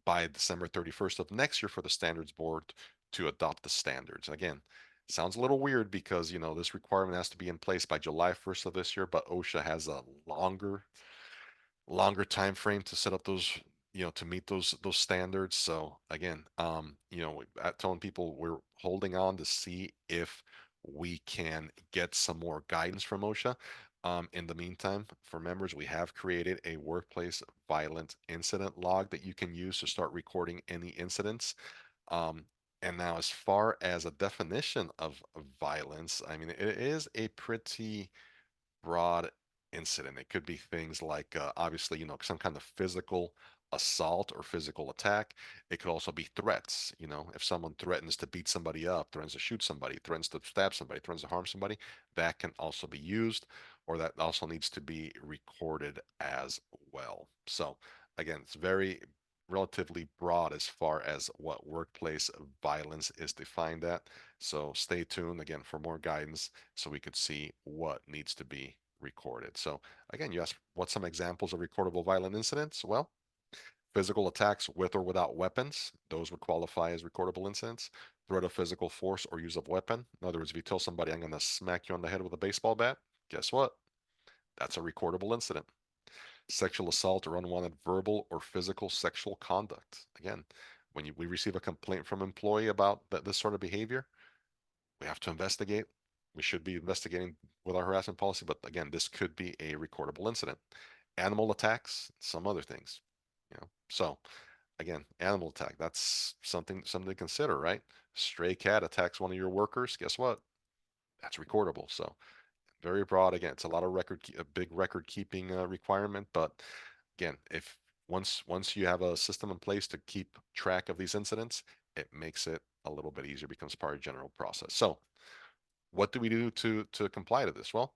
by December 31st of next year for the standards board to adopt the standards. Again, sounds a little weird because, this requirement has to be in place by July 1st of this year, but OSHA has a longer time frame to set up those to meet those standards. So again, telling people we're holding on to see if we can get some more guidance from OSHA. In the meantime, for members, we have created a workplace violent incident log that you can use to start recording any incidents. um, and now as far as a definition of violence, I mean, it is a pretty broad incident. It could be things like, obviously, some kind of physical assault or physical attack. It could also be threats. If someone threatens to beat somebody up, threatens to shoot somebody, threatens to stab somebody, threatens to harm somebody, that can also be used, or that also needs to be recorded as well. So again, it's very relatively broad as far as what workplace violence is defined at. So stay tuned again for more guidance so we could see what needs to be recorded. So again, you asked what's some examples of recordable violent incidents? Well, physical attacks with or without weapons, those would qualify as recordable incidents. Threat of physical force or use of weapon. In other words, if you tell somebody I'm going to smack you on the head with a baseball bat, guess what? That's a recordable incident. Sexual assault or unwanted verbal or physical sexual conduct. Again, when we receive a complaint from an employee about this sort of behavior, we have to investigate. We should be investigating with our harassment policy, but again, this could be a recordable incident. Animal attacks, some other things. So again, animal attack, that's something to consider, right? Stray cat attacks one of your workers, guess what? That's recordable. So very broad. Again, it's a lot of a big record keeping requirement, but again, if once you have a system in place to keep track of these incidents, it makes it a little bit easier, becomes part of the general process. So what do we do to comply to this? Well,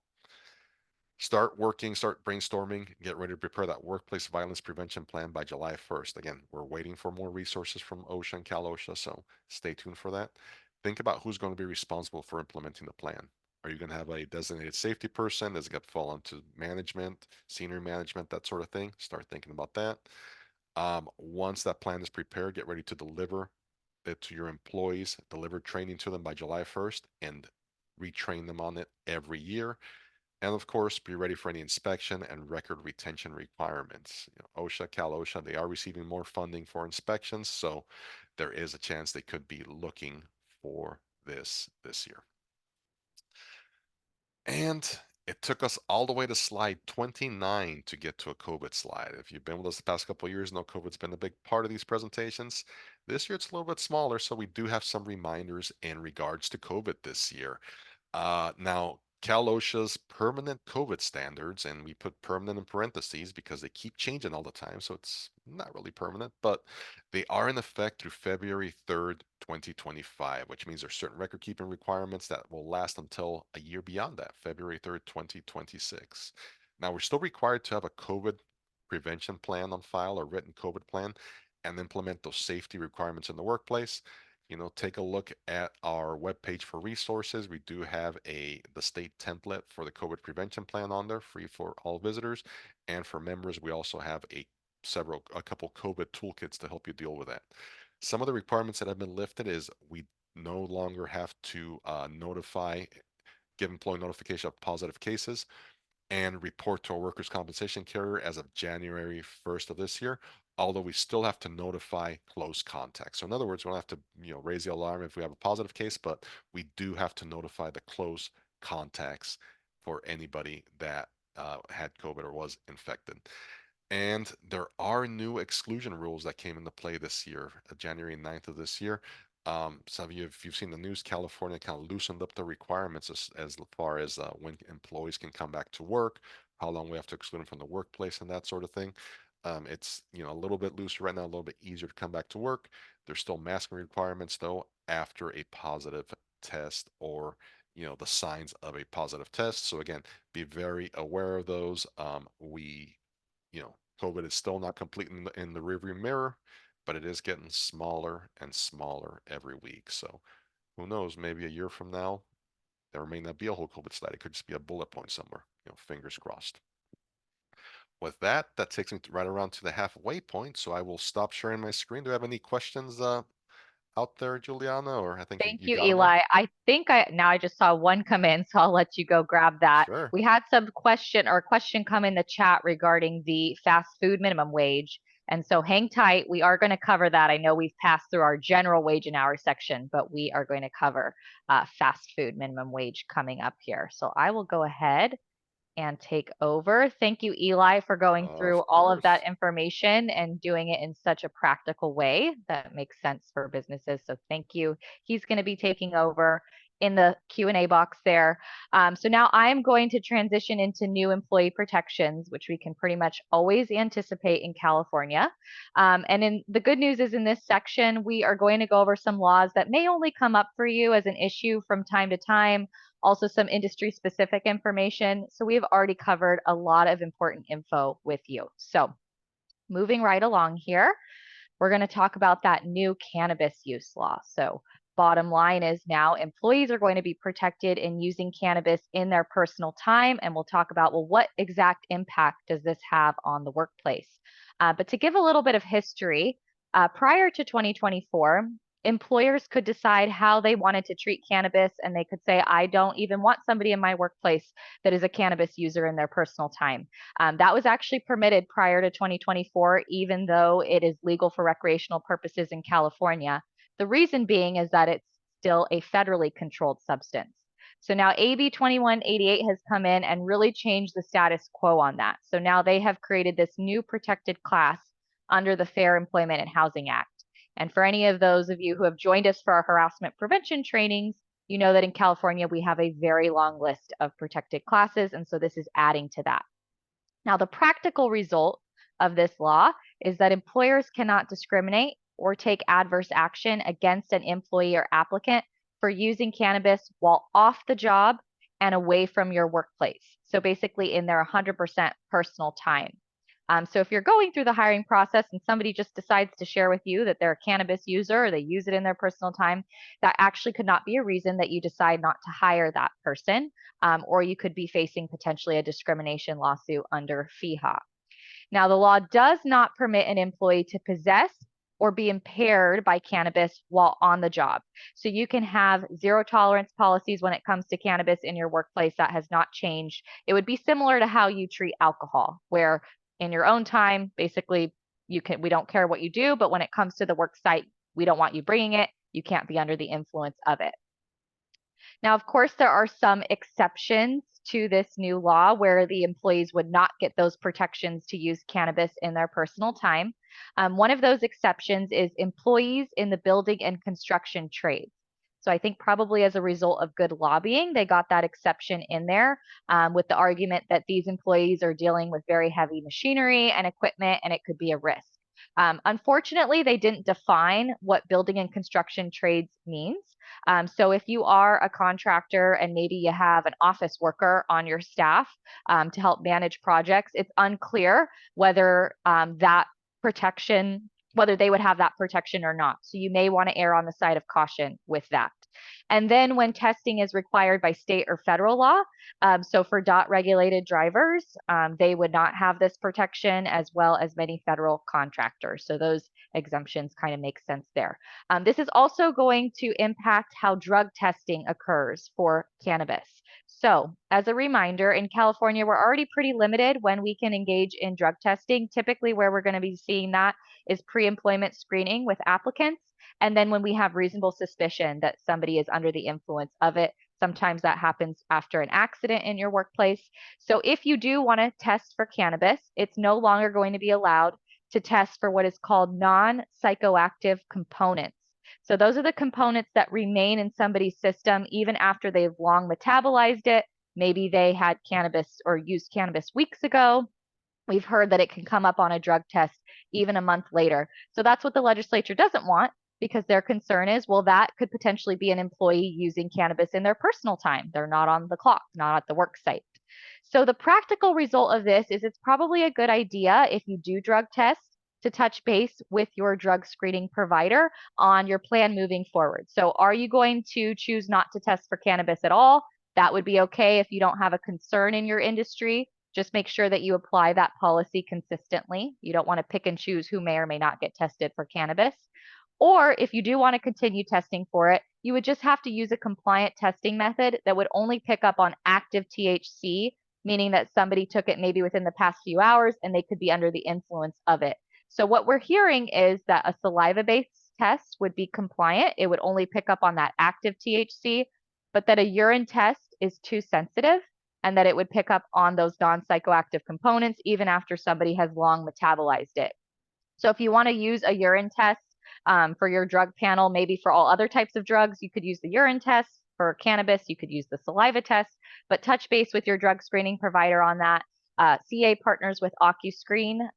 start brainstorming, get ready to prepare that workplace violence prevention plan by July 1st. Again, we're waiting for more resources from OSHA and Cal OSHA, so stay tuned for that. Think about who's going to be responsible for implementing the plan. Are you going to have a designated safety person? Does it get fall into management, senior management, that sort of thing? Start thinking about that. Once that plan is prepared, get ready to deliver it to your employees, deliver training to them by July 1st, and retrain them on it every year. And of course, be ready for any inspection and record retention requirements. OSHA, Cal OSHA, they are receiving more funding for inspections, so there is a chance they could be looking for this year. And it took us all the way to slide 29 to get to a COVID slide. If you've been with us the past couple of years, know COVID's been a big part of these presentations. This year it's a little bit smaller, so we do have some reminders in regards to COVID this year. Now, Cal OSHA's permanent COVID standards, and we put permanent in parentheses because they keep changing all the time, so it's not really permanent, but they are in effect through February 3rd, 2025, which means there's certain record keeping requirements that will last until a year beyond that, February 3rd, 2026. Now, we're still required to have a COVID prevention plan on file, or written COVID plan, and implement those safety requirements in the workplace. Take a look at our webpage for resources. We do have the state template for the COVID prevention plan on there, free for all visitors. And for members, we also have a couple COVID toolkits to help you deal with that. Some of the requirements that have been lifted is we no longer have to give employee notification of positive cases and report to a workers' compensation carrier as of January 1st of this year, although we still have to notify close contacts. So in other words, we don't have to raise the alarm if we have a positive case, but we do have to notify the close contacts for anybody that had COVID or was infected. And there are new exclusion rules that came into play this year, January 9th of this year. Some of you, if you've seen the news, California kind of loosened up the requirements as far as when employees can come back to work, how long we have to exclude them from the workplace, and that sort of thing. It's a little bit looser right now, a little bit easier to come back to work. There's still masking requirements though after a positive test, or the signs of a positive test. So again, be very aware of those. COVID is still not complete in the rearview mirror, but it is getting smaller and smaller every week. So who knows, maybe a year from now, there may not be a whole COVID slide. It could just be a bullet point somewhere, fingers crossed. With that, that takes me right around to the halfway point. So I will stop sharing my screen. Do you have any questions out there, Juliana? Or I think Thank you you, got them all? Eli. I think I just saw one come in, so I'll let you go grab that. Sure. We had some question come in the chat regarding the fast food minimum wage. And so hang tight. We are going to cover that. I know we've passed through our general wage and hour section, but we are going to cover fast food minimum wage coming up here. So I will go ahead and take over. Thank you, Eli, for going through Of all of that course. information and doing it in such a practical way that makes sense for businesses. So thank you. He's going to be taking over in the Q&A box there. So now I'm going to transition into new employee protections, which we can pretty much always anticipate in California. And the good news is in this section, we are going to go over some laws that may only come up for you as an issue from time to time, also some industry specific information. So we have already covered a lot of important info with you. So moving right along here. we're going to talk about that new cannabis use law. So bottom line is now employees are going to be protected in using cannabis in their personal time. And we'll talk about, well, what exact impact does this have on the workplace? But to give a little bit of history, prior to 2024, employers could decide how they wanted to treat cannabis, and they could say, I don't even want somebody in my workplace that is a cannabis user in their personal time. That was actually permitted prior to 2024, even though it is legal for recreational purposes in California. The reason being is that it's still a federally controlled substance. So now AB 2188 has come in and really changed the status quo on that. So now they have created this new protected class under the Fair Employment and Housing Act. And for any of those of you who have joined us for our harassment prevention trainings, you know that in California, we have a very long list of protected classes. And so this is adding to that. Now, the practical result of this law is that employers cannot discriminate or take adverse action against an employee or applicant for using cannabis while off the job and away from your workplace. So basically in their 100% personal time. So if you're going through the hiring process and somebody just decides to share with you that they're a cannabis user or they use it in their personal time, that actually could not be a reason that you decide not to hire that person, or you could be facing potentially a discrimination lawsuit under FEHA. Now, the law does not permit an employee to possess or be impaired by cannabis while on the job. So you can have zero tolerance policies when it comes to cannabis in your workplace. That has not changed. It would be similar to how you treat alcohol, where in your own time, basically, we don't care what you do, but when it comes to the work site, we don't want you bringing it. You can't be under the influence of it. Now, of course, there are some exceptions to this new law where the employees would not get those protections to use cannabis in their personal time. One of those exceptions is employees in the building and construction trades. So I think probably as a result of good lobbying, they got that exception in there with the argument that these employees are dealing with very heavy machinery and equipment, and it could be a risk. Unfortunately, they didn't define what building and construction trades means. So if you are a contractor and maybe you have an office worker on your staff to help manage projects, it's unclear whether that protection, whether they would have that protection or not. So you may want to err on the side of caution with that. And then when testing is required by state or federal law, so for DOT regulated drivers, they would not have this protection, as well as many federal contractors. So those exemptions kind of make sense there. This is also going to impact how drug testing occurs for cannabis. So as a reminder, in California, we're already pretty limited when we can engage in drug testing. Typically where we're going to be seeing that is pre-employment screening with applicants. And then when we have reasonable suspicion that somebody is under the influence of it. Sometimes that happens after an accident in your workplace. So if you do want to test for cannabis, it's no longer going to be allowed to test for what is called non-psychoactive components. So those are the components that remain in somebody's system even after they've long metabolized it. Maybe they had cannabis or used cannabis weeks ago. We've heard that it can come up on a drug test even a month later. So that's what the legislature doesn't want, because their concern is, well, that could potentially be an employee using cannabis in their personal time. They're not on the clock, not at the work site. So the practical result of this is it's probably a good idea if you do drug test to touch base with your drug screening provider on your plan moving forward. So are you going to choose not to test for cannabis at all? That would be okay if you don't have a concern in your industry. Just make sure that you apply that policy consistently. You don't want to pick and choose who may or may not get tested for cannabis. Or if you do want to continue testing for it, you would just have to use a compliant testing method that would only pick up on active THC, meaning that somebody took it maybe within the past few hours and they could be under the influence of it. So what we're hearing is that a saliva-based test would be compliant. It would only pick up on that active THC, but that a urine test is too sensitive and that it would pick up on those non-psychoactive components even after somebody has long metabolized it. So if you want to use a urine test for your drug panel, maybe for all other types of drugs, you could use the urine test. For cannabis, you could use the saliva test, but touch base with your drug screening provider on that. CA partners with OcuScreen.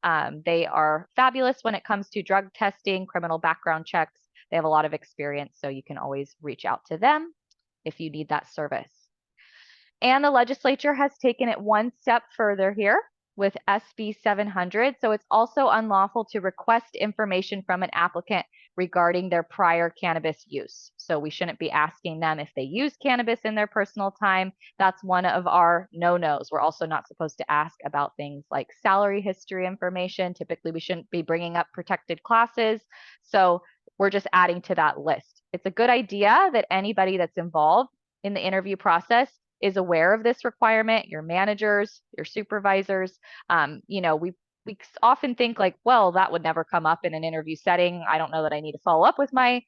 They are fabulous when it comes to drug testing, criminal background checks. They have a lot of experience, so you can always reach out to them if you need that service. And the legislature has taken it one step further here. with SB 700. So it's also unlawful to request information from an applicant regarding their prior cannabis use. So we shouldn't be asking them if they use cannabis in their personal time. That's one of our no-nos. We're also not supposed to ask about things like salary history information. Typically, we shouldn't be bringing up protected classes. So we're just adding to that list. It's a good idea that anybody that's involved in the interview process is aware of this requirement, your managers, your supervisors. We often think like, well, that would never come up in an interview setting. I don't know that I need to follow up with my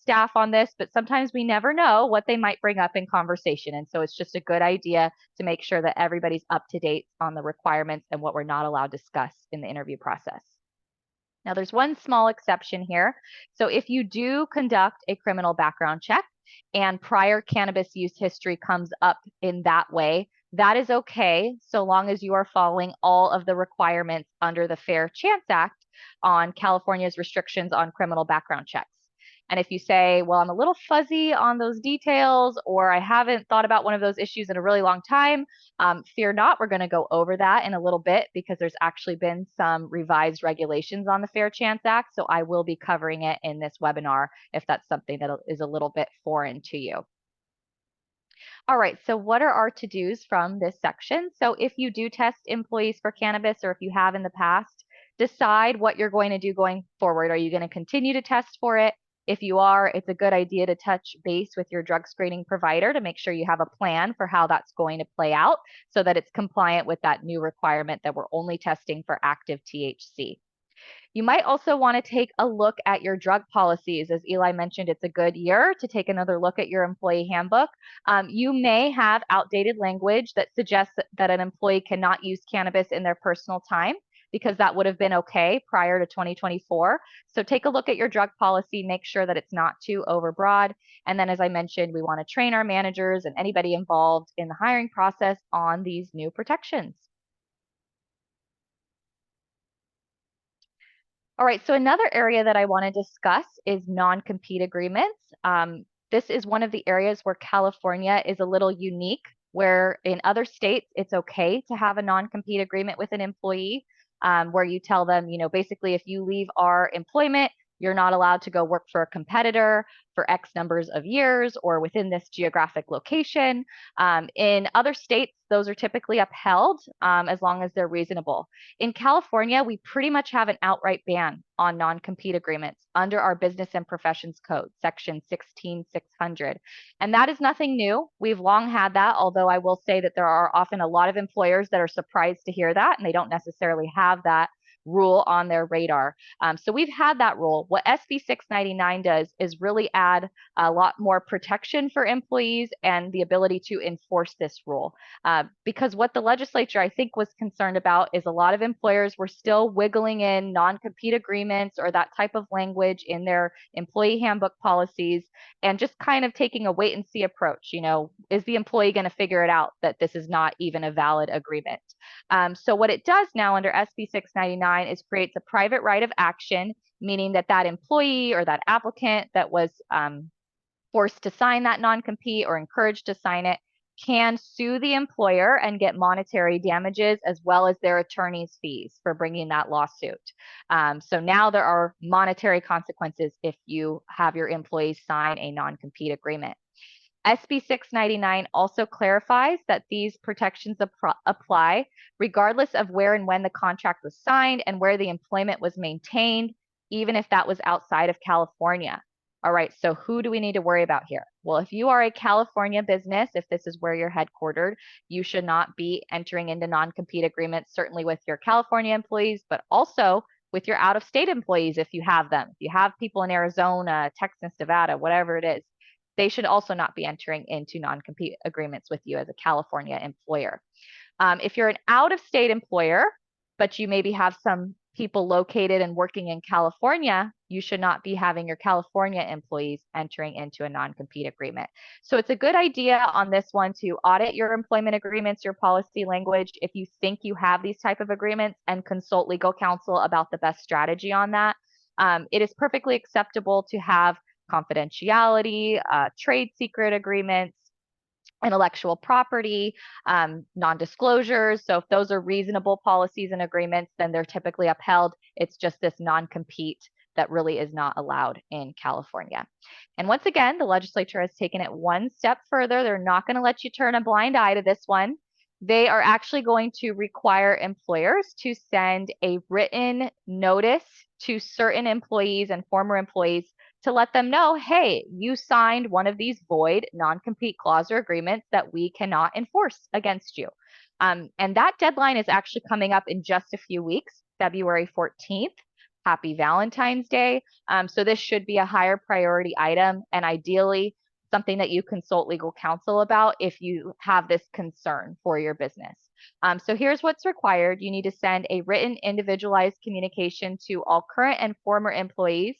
staff on this, but sometimes we never know what they might bring up in conversation. And so it's just a good idea to make sure that everybody's up to date on the requirements and what we're not allowed to discuss in the interview process. Now, there's one small exception here. So if you do conduct a criminal background check and prior cannabis use history comes up in that way, that is okay so long as you are following all of the requirements under the Fair Chance Act on California's restrictions on criminal background checks. And if you say, well, I'm a little fuzzy on those details, or I haven't thought about one of those issues in a really long time, fear not, we're going to go over that in a little bit because there's actually been some revised regulations on the Fair Chance Act. So I will be covering it in this webinar if that's something that is a little bit foreign to you. All right, so what are our to-dos from this section? So if you do test employees for cannabis, or if you have in the past, decide what you're going to do going forward. Are you going to continue to test for it? If you are, it's a good idea to touch base with your drug screening provider to make sure you have a plan for how that's going to play out so that it's compliant with that new requirement that we're only testing for active THC. You might also want to take a look at your drug policies. As Eli mentioned, it's a good year to take another look at your employee handbook. You may have outdated language that suggests that an employee cannot use cannabis in their personal time because that would have been okay prior to 2024. So take a look at your drug policy, make sure that it's not too overbroad. And then, as I mentioned, we want to train our managers and anybody involved in the hiring process on these new protections. All right, so another area that I want to discuss is non-compete agreements. This is one of the areas where California is a little unique, where in other states, it's okay to have a non-compete agreement with an employee, where you tell them, basically if you leave our employment, you're not allowed to go work for a competitor for X numbers of years or within this geographic location. In other states, those are typically upheld as long as they're reasonable. In California, we pretty much have an outright ban on non-compete agreements under our Business and Professions Code, section 16600. And that is nothing new. We've long had that, although I will say that there are often a lot of employers that are surprised to hear that, and they don't necessarily have that rule on their radar. So we've had that rule. What SB 699 does is really add a lot more protection for employees and the ability to enforce this rule. Because what the legislature, I think, was concerned about is a lot of employers were still wiggling in non-compete agreements or that type of language in their employee handbook policies and just kind of taking a wait and see approach. Is the employee going to figure it out that this is not even a valid agreement? So what it does now under SB 699 is creates a private right of action, meaning that that employee or that applicant that was forced to sign that non-compete or encouraged to sign it can sue the employer and get monetary damages as well as their attorney's fees for bringing that lawsuit. So now there are monetary consequences if you have your employees sign a non-compete agreement. SB 699 also clarifies that these protections apply regardless of where and when the contract was signed and where the employment was maintained, even if that was outside of California. All right, so who do we need to worry about here? Well, if you are a California business, if this is where you're headquartered, you should not be entering into non-compete agreements, certainly with your California employees, but also with your out-of-state employees if you have them. If you have people in Arizona, Texas, Nevada, whatever it is, they should also not be entering into non-compete agreements with you as a California employer. If you're an out-of-state employer, but you maybe have some people located and working in California, you should not be having your California employees entering into a non-compete agreement. So it's a good idea on this one to audit your employment agreements, your policy language, if you think you have these type of agreements, and consult legal counsel about the best strategy on that. It is perfectly acceptable to have confidentiality, trade secret agreements, intellectual property, non-disclosures. So if those are reasonable policies and agreements, then they're typically upheld. It's just this non-compete that really is not allowed in California. And once again, the legislature has taken it one step further. They're not going to let you turn a blind eye to this one. They are actually going to require employers to send a written notice to certain employees and former employees to let them know, hey, you signed one of these void non-compete clause or agreements that we cannot enforce against you. And that deadline is actually coming up in just a few weeks, February 14th. Happy Valentine's Day. So this should be a higher priority item, and ideally something that you consult legal counsel about if you have this concern for your business. So here's what's required. You need to send a written individualized communication to all current and former employees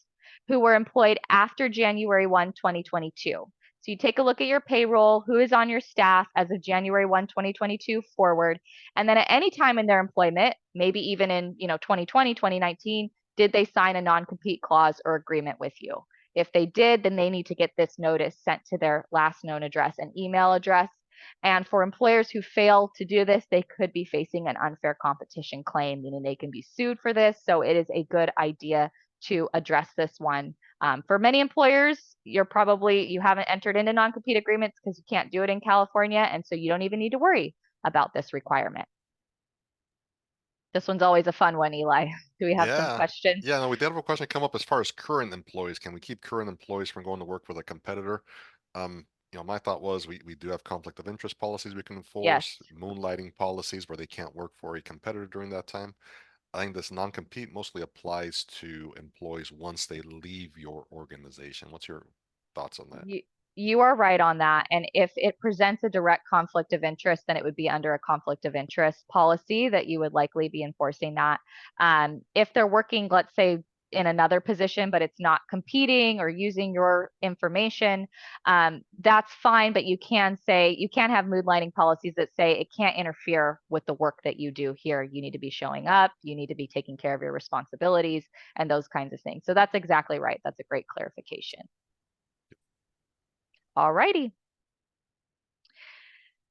who were employed after January 1, 2022. So you take a look at your payroll, who is on your staff as of January 1, 2022 forward, and then at any time in their employment, maybe even in 2020, 2019, did they sign a non-compete clause or agreement with you? If they did, then they need to get this notice sent to their last known address and email address. And for employers who fail to do this, they could be facing an unfair competition claim, meaning they can be sued for this. So it is a good idea to address this one. For many employers, you haven't entered into non-compete agreements because you can't do it in California. And so you don't even need to worry about this requirement. This one's always a fun one, Eli. Do we have some questions? Yeah, no, we did have a question come up as far as current employees. Can we keep current employees from going to work with a competitor? My thought was we do have conflict of interest policies we can enforce, Yes. moonlighting policies where they can't work for a competitor during that time. I think this non-compete mostly applies to employees once they leave your organization. What's your thoughts on that? You are right on that. And if it presents a direct conflict of interest, then it would be under a conflict of interest policy that you would likely be enforcing that. If they're working, let's say, in another position, but it's not competing or using your information, that's fine. But you can have moonlighting policies that say it can't interfere with the work that you do here. You need to be showing up, you need to be taking care of your responsibilities and those kinds of things. So that's exactly right. That's a great clarification. All righty.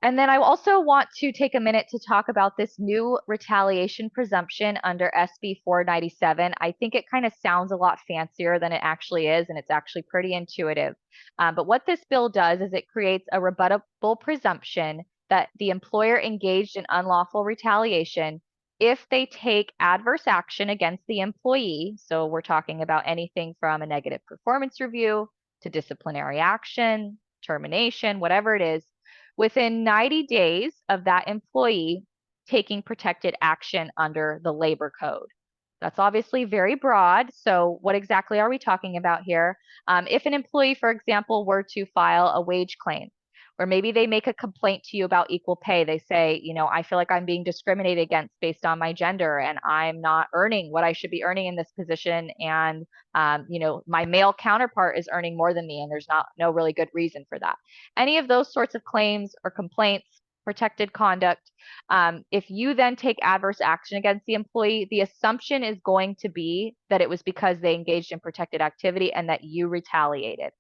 And then I also want to take a minute to talk about this new retaliation presumption under SB 497. I think it kind of sounds a lot fancier than it actually is, and it's actually pretty intuitive. But what this bill does is it creates a rebuttable presumption that the employer engaged in unlawful retaliation if they take adverse action against the employee. So we're talking about anything from a negative performance review to disciplinary action, termination, whatever it is, within 90 days of that employee taking protected action under the labor code. That's obviously very broad. So what exactly are we talking about here? If an employee, for example, were to file a wage claim, or maybe they make a complaint to you about equal pay. They say, I feel like I'm being discriminated against based on my gender and I'm not earning what I should be earning in this position. And, my male counterpart is earning more than me and there's no really good reason for that. Any of those sorts of claims or complaints, protected conduct, if you then take adverse action against the employee, the assumption is going to be that it was because they engaged in protected activity and that you retaliated.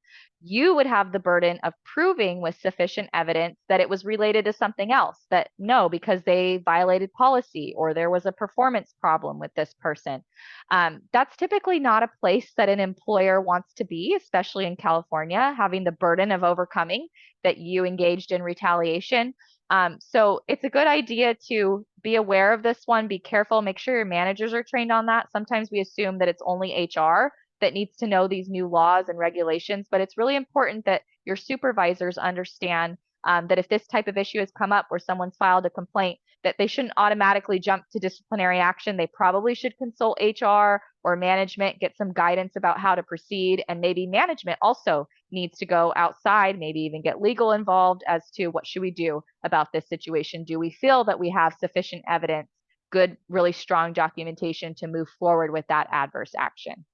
You would have the burden of proving with sufficient evidence that it was related to something else, that no, because they violated policy or there was a performance problem with this person. That's typically not a place that an employer wants to be, especially in California, having the burden of overcoming that you engaged in retaliation. So it's a good idea to be aware of this one, be careful, make sure your managers are trained on that. Sometimes we assume that it's only HR that needs to know these new laws and regulations, but it's really important that your supervisors understand that if this type of issue has come up where someone's filed a complaint, that they shouldn't automatically jump to disciplinary action. They probably should consult HR or management, get some guidance about how to proceed, and maybe management also needs to go outside, maybe even get legal involved as to what should we do about this situation. Do we feel that we have sufficient evidence, good, really strong documentation to move forward with that adverse action?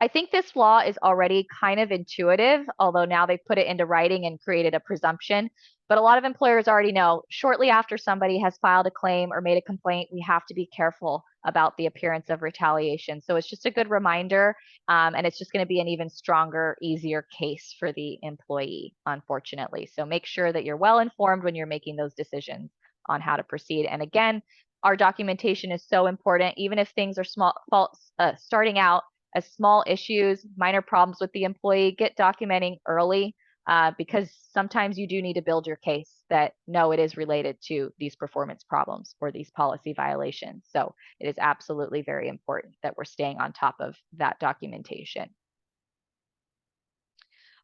I think this law is already kind of intuitive, although now they've put it into writing and created a presumption. But a lot of employers already know shortly after somebody has filed a claim or made a complaint, we have to be careful about the appearance of retaliation. So it's just a good reminder, and it's just going to be an even stronger, easier case for the employee, unfortunately. So make sure that you're well informed when you're making those decisions on how to proceed. And again, our documentation is so important, even if things are starting out as small issues, minor problems with the employee, get documenting early, because sometimes you do need to build your case that no, it is related to these performance problems or these policy violations. So it is absolutely very important that we're staying on top of that documentation.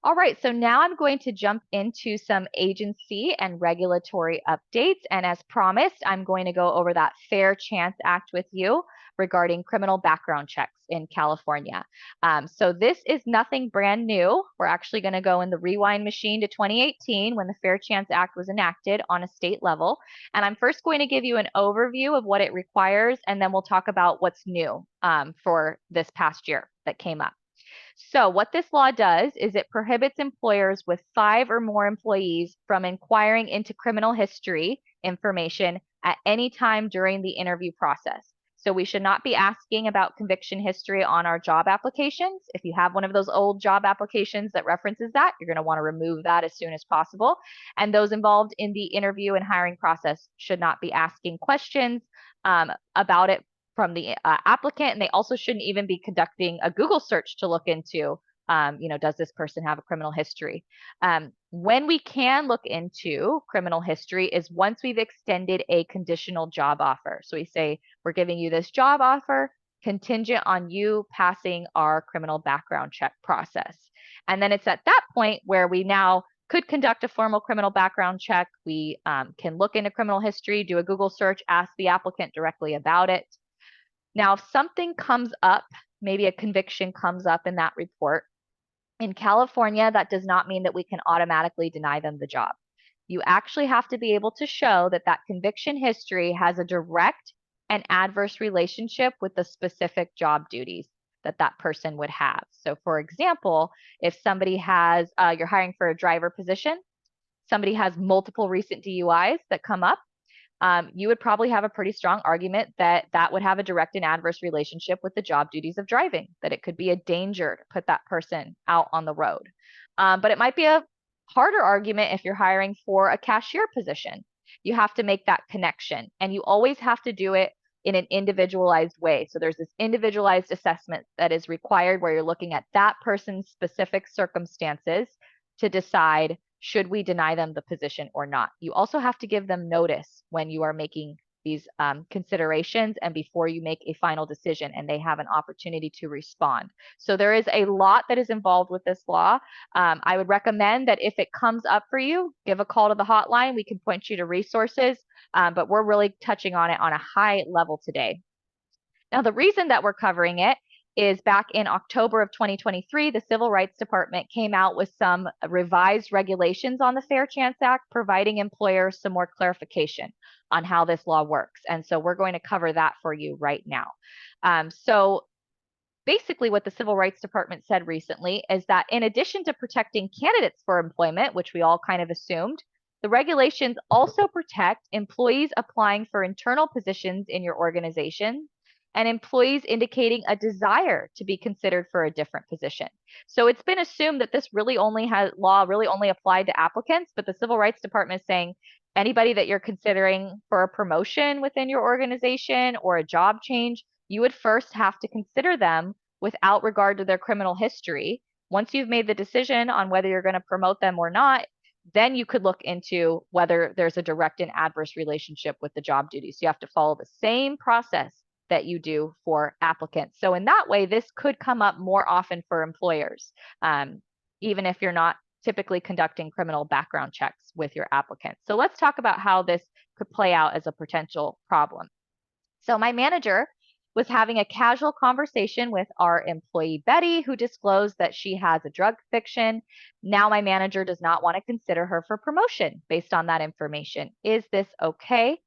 All right, so now I'm going to jump into some agency and regulatory updates. And as promised, I'm going to go over that Fair Chance Act with you regarding criminal background checks in California. So this is nothing brand new. We're actually going to go in the rewind machine to 2018 when the Fair Chance Act was enacted on a state level. And I'm first going to give you an overview of what it requires, and then we'll talk about what's new for this past year that came up. So what this law does is it prohibits employers with 5 or more employees from inquiring into criminal history information at any time during the interview process. So we should not be asking about conviction history on our job applications. If you have one of those old job applications that references that, you're going to want to remove that as soon as possible. And those involved in the interview and hiring process should not be asking questions about it from the applicant, and they also shouldn't even be conducting a Google search to look into, does this person have a criminal history? When we can look into criminal history is once we've extended a conditional job offer. So we say, we're giving you this job offer contingent on you passing our criminal background check process. And then it's at that point where we now could conduct a formal criminal background check. We can look into criminal history, do a Google search, ask the applicant directly about it. Now, if something comes up, maybe a conviction comes up in that report, in California, that does not mean that we can automatically deny them the job. You actually have to be able to show that that conviction history has a direct and adverse relationship with the specific job duties that that person would have. So for example, if somebody has, you're hiring for a driver position, somebody has multiple recent DUIs that come up, you would probably have a pretty strong argument that that would have a direct and adverse relationship with the job duties of driving, that it could be a danger to put that person out on the road. But it might be a harder argument if you're hiring for a cashier position. You have to make that connection, and you always have to do it in an individualized way. So there's this individualized assessment that is required where you're looking at that person's specific circumstances to decide, should we deny them the position or not? You also have to give them notice when you are making these considerations and before you make a final decision, and they have an opportunity to respond. So there is a lot that is involved with this law. I would recommend that if it comes up for you, give a call to the hotline. We can point you to resources, but we're really touching on it on a high level today. Now, the reason that we're covering it is back in October of 2023, the Civil Rights Department came out with some revised regulations on the Fair Chance Act, providing employers some more clarification on how this law works. And so we're going to cover that for you right now. So basically what the Civil Rights Department said recently is that in addition to protecting candidates for employment, which we all kind of assumed, the regulations also protect employees applying for internal positions in your organization and employees indicating a desire to be considered for a different position. So it's been assumed that this law really only applied to applicants, but the Civil Rights Department is saying anybody that you're considering for a promotion within your organization or a job change, you would first have to consider them without regard to their criminal history. Once you've made the decision on whether you're going to promote them or not, then you could look into whether there's a direct and adverse relationship with the job duties. So you have to follow the same process that you do for applicants. So in that way, this could come up more often for employers, even if you're not typically conducting criminal background checks with your applicants. So let's talk about how this could play out as a potential problem. So my manager was having a casual conversation with our employee, Betty, who disclosed that she has a drug conviction. Now my manager does not want to consider her for promotion based on that information. Is this okay?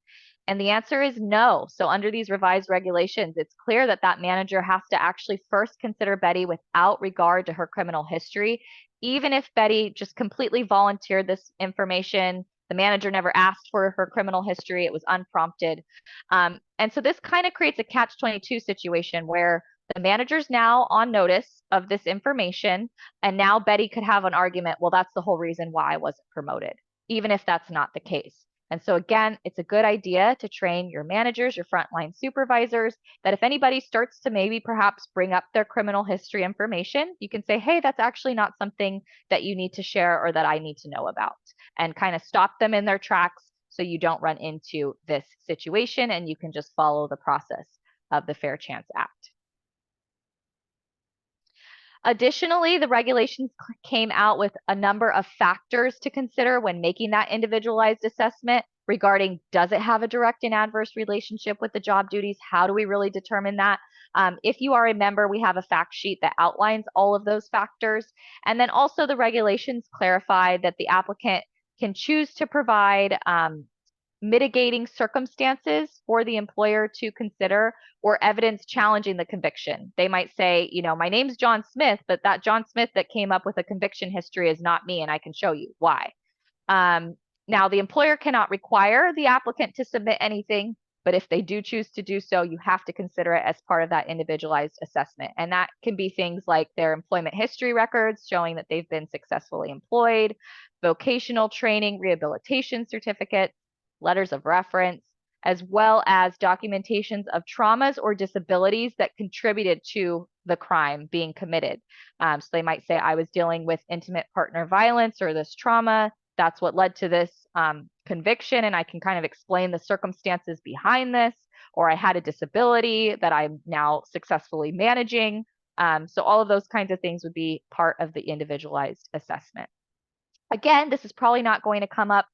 And the answer is no. So under these revised regulations, it's clear that that manager has to actually first consider Betty without regard to her criminal history, even if Betty just completely volunteered this information. The manager never asked for her criminal history. It was unprompted. And so this kind of creates a catch-22 situation where the manager's now on notice of this information, and now Betty could have an argument, well, that's the whole reason why I wasn't promoted, even if that's not the case. And so again, it's a good idea to train your managers, your frontline supervisors, that if anybody starts to maybe perhaps bring up their criminal history information, you can say, hey, that's actually not something that you need to share or that I need to know about, and kind of stop them in their tracks so you don't run into this situation and you can just follow the process of the Fair Chance Act. Additionally, the regulations came out with a number of factors to consider when making that individualized assessment regarding, does it have a direct and adverse relationship with the job duties? How do we really determine that? If you are a member, we have a fact sheet that outlines all of those factors. And then also the regulations clarify that the applicant can choose to provide mitigating circumstances for the employer to consider, or evidence challenging the conviction. They might say, you know, my name's John Smith, but that John Smith that came up with a conviction history is not me, and I can show you why. Now, the employer cannot require the applicant to submit anything, but if they do choose to do so, you have to consider it as part of that individualized assessment. And that can be things like their employment history records showing that they've been successfully employed, vocational training, rehabilitation certificates, letters of reference, as well as documentations of traumas or disabilities that contributed to the crime being committed. So they might say, I was dealing with intimate partner violence or this trauma. That's what led to this conviction, and I can kind of explain the circumstances behind this, or I had a disability that I'm now successfully managing. So all of those kinds of things would be part of the individualized assessment. Again, this is probably not going to come up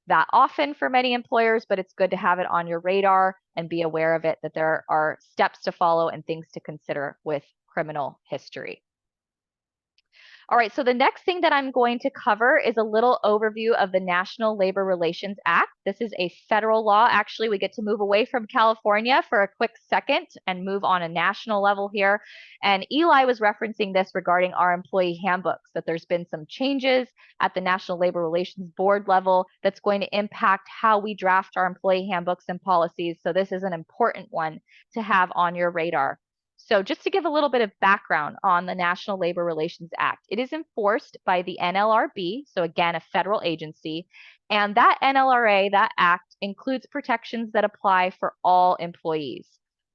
that often for many employers, but it's good to have it on your radar and be aware of it, that there are steps to follow and things to consider with criminal history. All right, so the next thing that I'm going to cover is a little overview of the National Labor Relations Act. This is a federal law. Actually, we get to move away from California for a quick second and move on a national level here. And Eli was referencing this regarding our employee handbooks, that there's been some changes at the National Labor Relations Board level that's going to impact how we draft our employee handbooks and policies. So this is an important one to have on your radar. So just to give a little bit of background on the National Labor Relations Act, it is enforced by the NLRB, so again, a federal agency, and that NLRA, that act, includes protections that apply for all employees.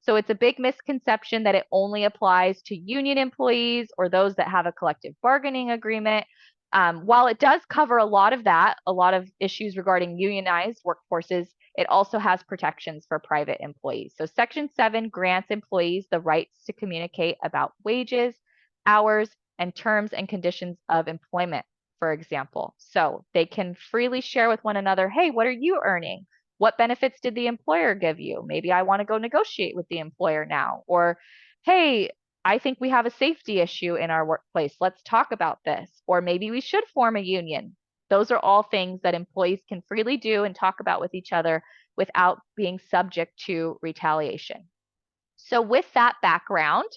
So it's a big misconception that it only applies to union employees or those that have a collective bargaining agreement. While it does cover a lot of that, a lot of issues regarding unionized workforces, it also has protections for private employees. So Section 7 grants employees the rights to communicate about wages, hours, and terms and conditions of employment, for example. So they can freely share with one another, hey, what are you earning? What benefits did the employer give you? Maybe I want to go negotiate with the employer now. Or, hey, I think we have a safety issue in our workplace. Let's talk about this. Or maybe we should form a union. Those are all things that employees can freely do and talk about with each other without being subject to retaliation. So with that background,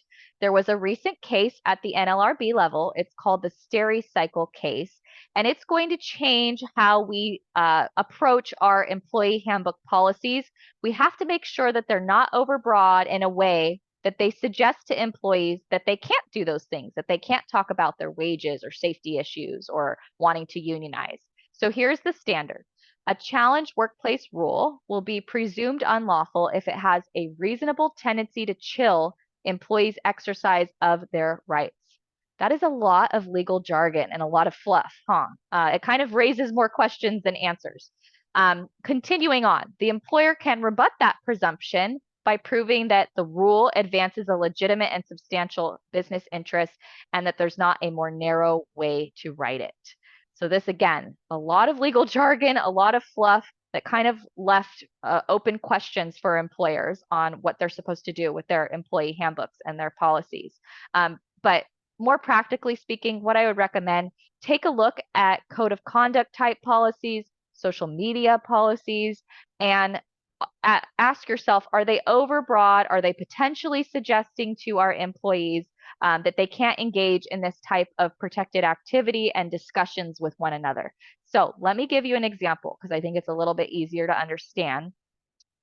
there was a recent case at the NLRB level. It's called the Stericycle case, and it's going to change how we approach our employee handbook policies. We have to make sure that they're not overbroad in a way that they suggest to employees that they can't do those things, that they can't talk about their wages or safety issues or wanting to unionize. So here's the standard. A challenged workplace rule will be presumed unlawful if it has a reasonable tendency to chill employees' exercise of their rights. That is a lot of legal jargon and a lot of fluff, huh? It kind of raises more questions than answers. Continuing on, the employer can rebut that presumption by proving that the rule advances a legitimate and substantial business interest and that there's not a more narrow way to write it. So this, again, a lot of legal jargon, a lot of fluff that kind of left open questions for employers on what they're supposed to do with their employee handbooks and their policies. But more practically speaking, what I would recommend, take a look at code of conduct type policies, social media policies, and ask yourself, are they overbroad? Are they potentially suggesting to our employees that they can't engage in this type of protected activity and discussions with one another? So let me give you an example because I think it's a little bit easier to understand.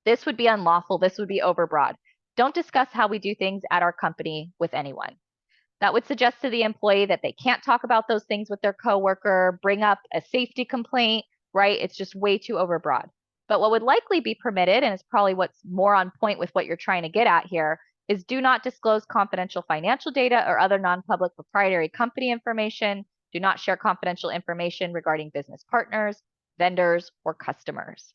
This would be unlawful. This would be overbroad. Don't discuss how we do things at our company with anyone. That would suggest to the employee that they can't talk about those things with their coworker, bring up a safety complaint, right? It's just way too overbroad. But what would likely be permitted, and it's probably what's more on point with what you're trying to get at here, is do not disclose confidential financial data or other non-public proprietary company information. Do not share confidential information regarding business partners, vendors, or customers.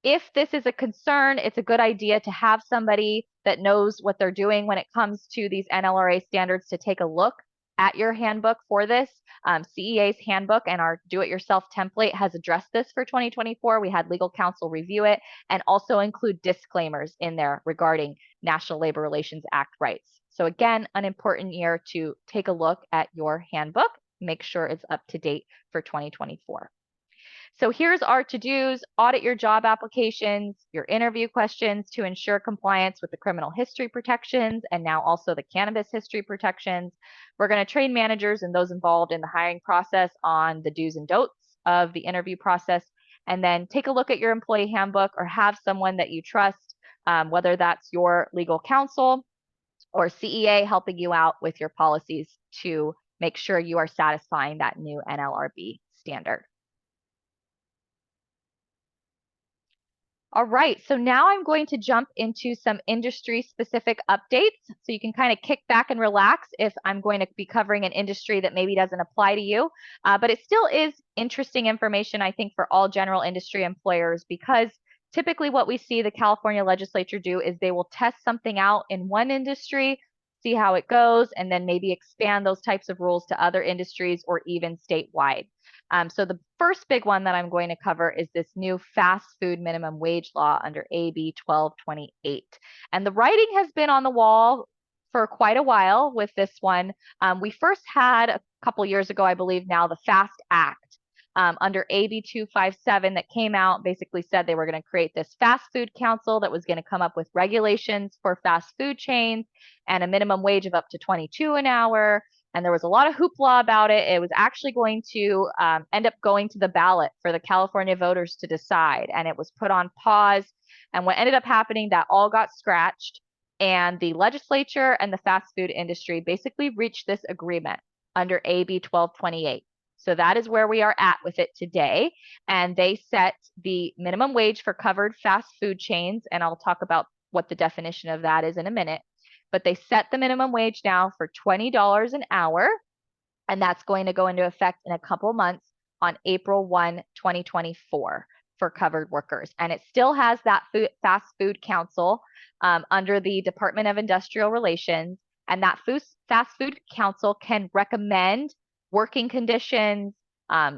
If this is a concern, it's a good idea to have somebody that knows what they're doing when it comes to these NLRA standards to take a look at your handbook for this. CEA's handbook and our do-it-yourself template has addressed this for 2024. We had legal counsel review it and also include disclaimers in there regarding National Labor Relations Act rights. So again, an important year to take a look at your handbook, make sure it's up to date for 2024. So here's our to-dos: audit your job applications, your interview questions to ensure compliance with the criminal history protections and now also the cannabis history protections. We're going to train managers and those involved in the hiring process on the do's and don'ts of the interview process, and then take a look at your employee handbook or have someone that you trust, whether that's your legal counsel or CEA helping you out with your policies to make sure you are satisfying that new NLRB standard. All right, so now I'm going to jump into some industry-specific updates so you can kind of kick back and relax if I'm going to be covering an industry that maybe doesn't apply to you. But it still is interesting information, I think, for all general industry employers, because typically what we see the California legislature do is they will test something out in one industry, see how it goes, and then maybe expand those types of rules to other industries or even statewide. So the first big one that I'm going to cover is this new fast food minimum wage law under AB 1228. And the writing has been on the wall for quite a while with this one. We first had a couple years ago, I believe now, the FAST Act under AB 257 that came out, basically said they were going to create this fast food council that was going to come up with regulations for fast food chains and a minimum wage of up to 22 an hour. And there was a lot of hoopla about it. It was actually going to end up going to the ballot for the California voters to decide, and it was put on pause. And what ended up happening, that all got scratched, and the legislature and the fast food industry basically reached this agreement under AB 1228. So that is where we are at with it today. And they set the minimum wage for covered fast food chains, and I'll talk about what the definition of that is in a minute. But they set the minimum wage now for $20 an hour, and that's going to go into effect in a couple months on April 1, 2024 for covered workers. And it still has that fast food council under the Department of Industrial Relations, and that fast food council can recommend working conditions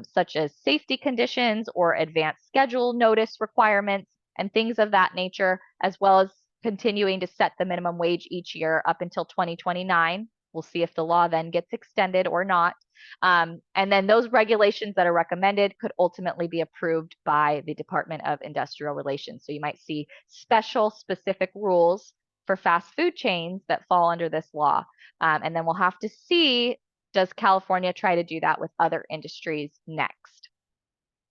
such as safety conditions or advanced schedule notice requirements and things of that nature, as well as continuing to set the minimum wage each year up until 2029. We'll see if the law then gets extended or not. And then those regulations that are recommended could ultimately be approved by the Department of Industrial Relations. So you might see special specific rules for fast food chains that fall under this law. And then we'll have to see, does California try to do that with other industries next?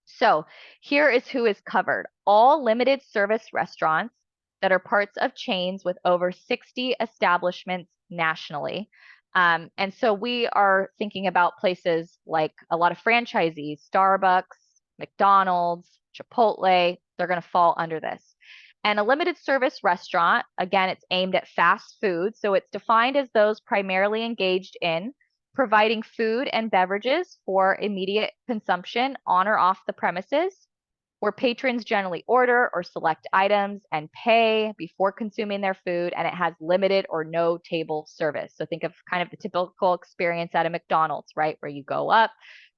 So here is who is covered. All limited service restaurants that are parts of chains with over 60 establishments nationally. And so we are thinking about places like a lot of franchisees, Starbucks, McDonald's, Chipotle, they're going to fall under this. And a limited service restaurant, again, it's aimed at fast food. So it's defined as those primarily engaged in providing food and beverages for immediate consumption on or off the premises, where patrons generally order or select items and pay before consuming their food, and it has limited or no table service. So think of kind of the typical experience at a McDonald's, right? Where you go up,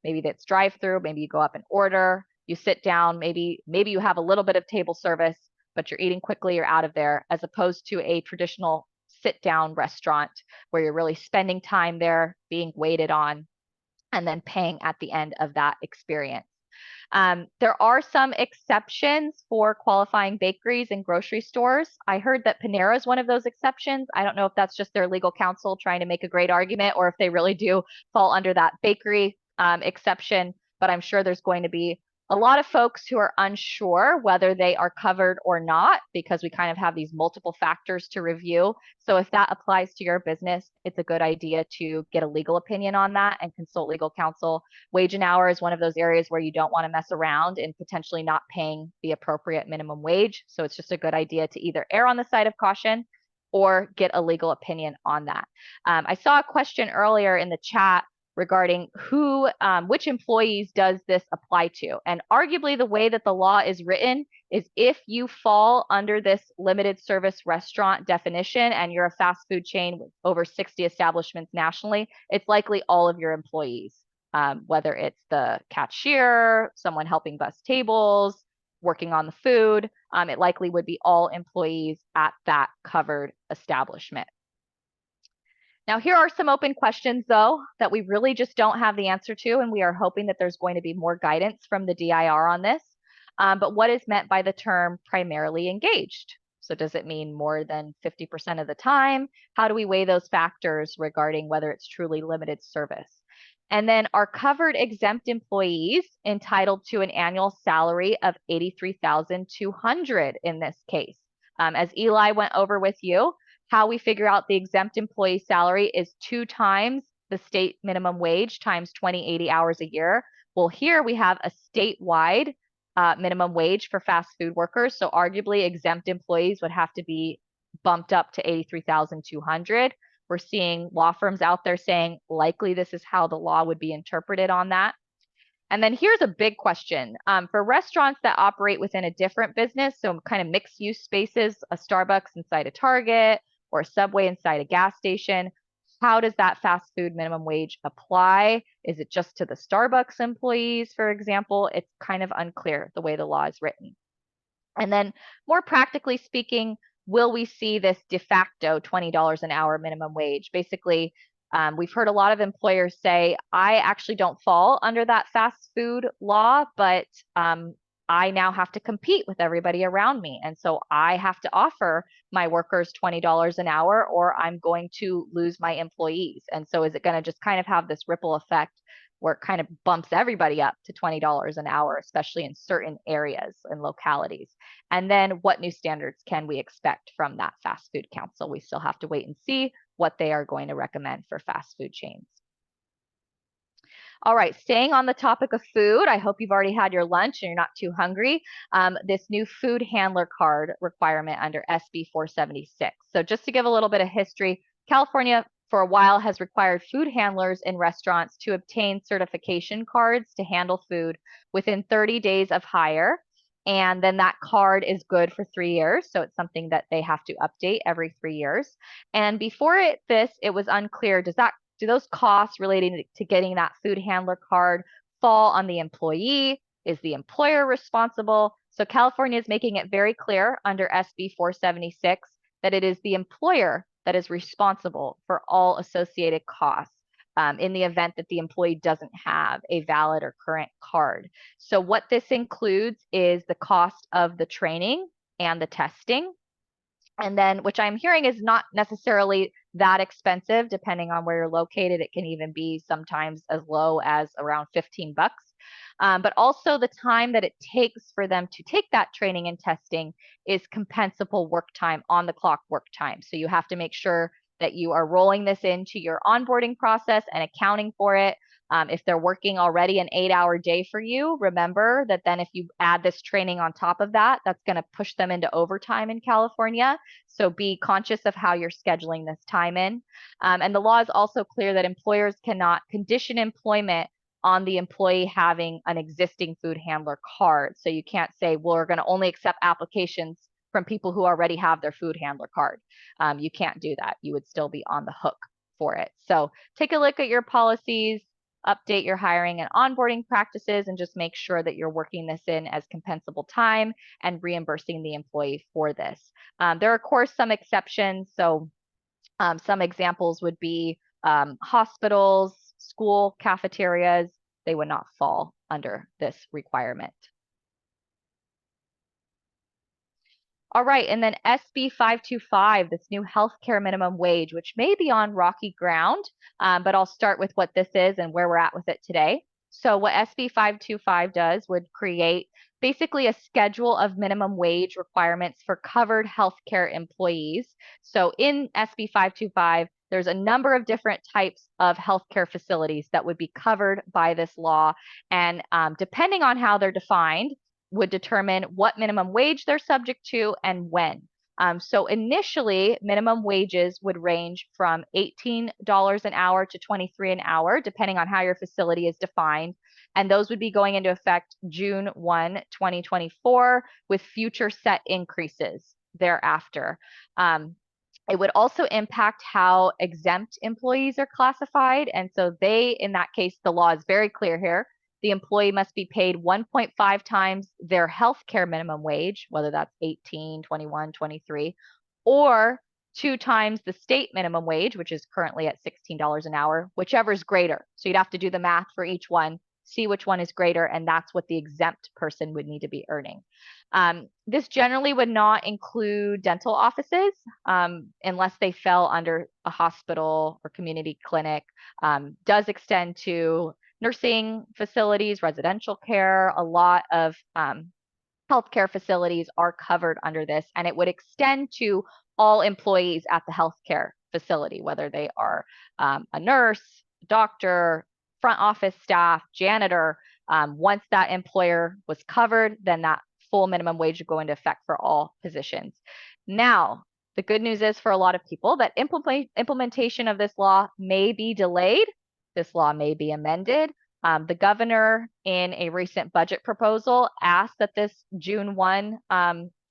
maybe that's drive-through, maybe you go up and order, you sit down, maybe you have a little bit of table service, but you're eating quickly, you're out of there, as opposed to a traditional sit-down restaurant where you're really spending time there, being waited on, and then paying at the end of that experience. There are some exceptions for qualifying bakeries and grocery stores. I heard that Panera is one of those exceptions. I don't know if that's just their legal counsel trying to make a great argument or if they really do fall under that bakery exception, but I'm sure there's going to be a lot of folks who are unsure whether they are covered or not because we kind of have these multiple factors to review. So if that applies to your business, it's a good idea to get a legal opinion on that and consult legal counsel. Wage and hour is one of those areas where you don't want to mess around and potentially not paying the appropriate minimum wage. So it's just a good idea to either err on the side of caution or get a legal opinion on that. I saw a question earlier in the chat regarding which employees does this apply to? And arguably the way that the law is written is if you fall under this limited service restaurant definition and you're a fast food chain with over 60 establishments nationally, it's likely all of your employees, whether it's the cashier, someone helping bus tables, working on the food, it likely would be all employees at that covered establishment. Now, here are some open questions, though, that we really just don't have the answer to, and we are hoping that there's going to be more guidance from the DIR on this. But what is meant by the term primarily engaged? So does it mean more than 50% of the time? How do we weigh those factors regarding whether it's truly limited service? And then are covered exempt employees entitled to an annual salary of $83,200 in this case? As Eli went over with you, how we figure out the exempt employee salary is 2 times the state minimum wage times 2080 hours a year. Well, here we have a statewide minimum wage for fast food workers. So arguably exempt employees would have to be bumped up to 83,200. We're seeing law firms out there saying likely this is how the law would be interpreted on that. And then here's a big question. For restaurants that operate within a different business, so kind of mixed use spaces, a Starbucks inside a Target or a Subway inside a gas station, how does that fast food minimum wage apply? Is it just to the Starbucks employees, for example? It's kind of unclear the way the law is written. And then more practically speaking, will we see this de facto $20 an hour minimum wage? Basically, we've heard a lot of employers say, I actually don't fall under that fast food law, but I now have to compete with everybody around me. And so I have to offer my workers $20 an hour or I'm going to lose my employees. And so is it going to just kind of have this ripple effect where it kind of bumps everybody up to $20 an hour, especially in certain areas and localities? And then what new standards can we expect from that fast food council? We still have to wait and see what they are going to recommend for fast food chains. All right, staying on the topic of food, I hope you've already had your lunch and you're not too hungry. This new food handler card requirement under SB 476. So just to give a little bit of history, California for a while has required food handlers in restaurants to obtain certification cards to handle food within 30 days of hire. And then that card is good for 3 years. So it's something that they have to update every 3 years. And before it was unclear, do those costs relating to getting that food handler card fall on the employee? Is the employer responsible? So California is making it very clear under SB 476 that it is the employer that is responsible for all associated costs in the event that the employee doesn't have a valid or current card. So what this includes is the cost of the training and the testing. And then, which I'm hearing is not necessarily that expensive, depending on where you're located. It can even be sometimes as low as around 15 bucks. But also the time that it takes for them to take that training and testing is compensable work time, on the clock work time. So you have to make sure that you are rolling this into your onboarding process and accounting for it. If they're working already an 8-hour day for you, remember that then if you add this training on top of that, that's going to push them into overtime in California. So be conscious of how you're scheduling this time in. And the law is also clear that employers cannot condition employment on the employee having an existing food handler card. So you can't say, well, we're going to only accept applications from people who already have their food handler card. You can't do that. You would still be on the hook for it. So take a look at your policies, update your hiring and onboarding practices, and just make sure that you're working this in as compensable time and reimbursing the employee for this. There are, of course, some exceptions. So some examples would be hospitals, school cafeterias. They would not fall under this requirement. All right, and then SB 525, this new healthcare minimum wage, which may be on rocky ground, but I'll start with what this is and where we're at with it today. So what SB 525 does would create basically a schedule of minimum wage requirements for covered healthcare employees. So in SB 525, there's a number of different types of healthcare facilities that would be covered by this law. And depending on how they're defined, would determine what minimum wage they're subject to and when. So initially, minimum wages would range from $18 an hour to $23 an hour, depending on how your facility is defined. And those would be going into effect June 1, 2024, with future set increases thereafter. It would also impact how exempt employees are classified. And so in that case, the law is very clear here. The employee must be paid 1.5 times their healthcare minimum wage, whether that's 18, 21, 23, or 2 times the state minimum wage, which is currently at $16 an hour, whichever is greater. So you'd have to do the math for each one, see which one is greater, and that's what the exempt person would need to be earning. This generally would not include dental offices unless they fell under a hospital or community clinic. Does extend to nursing facilities, residential care, a lot of healthcare facilities are covered under this, and it would extend to all employees at the healthcare facility, whether they are a nurse, doctor, front office staff, janitor. Once that employer was covered, then that full minimum wage would go into effect for all positions. Now, the good news is for a lot of people that implementation of this law may be delayed. This law may be amended. The governor, in a recent budget proposal, asked that this June 1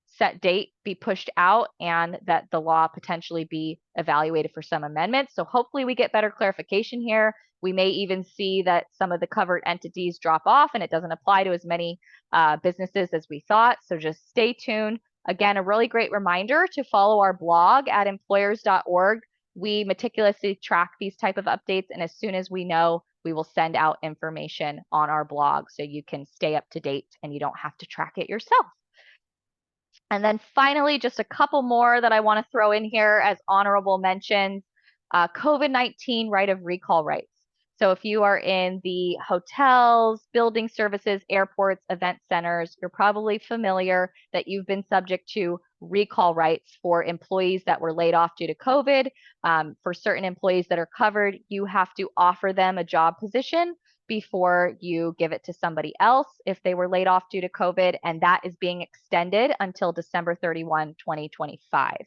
set date be pushed out and that the law potentially be evaluated for some amendments. So hopefully we get better clarification here. We may even see that some of the covered entities drop off and it doesn't apply to as many businesses as we thought. So just stay tuned. Again, a really great reminder to follow our blog at employers.org. We meticulously track these type of updates, and as soon as we know, we will send out information on our blog so you can stay up to date and you don't have to track it yourself. And then finally, just a couple more that I want to throw in here as honorable mentions. COVID-19 right of recall rights. So if you are in the hotels, building services, airports, event centers, you're probably familiar that you've been subject to recall rights for employees that were laid off due to COVID. For certain employees that are covered, you have to offer them a job position before you give it to somebody else if they were laid off due to COVID, and that is being extended until December 31, 2025.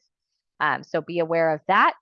So be aware of that.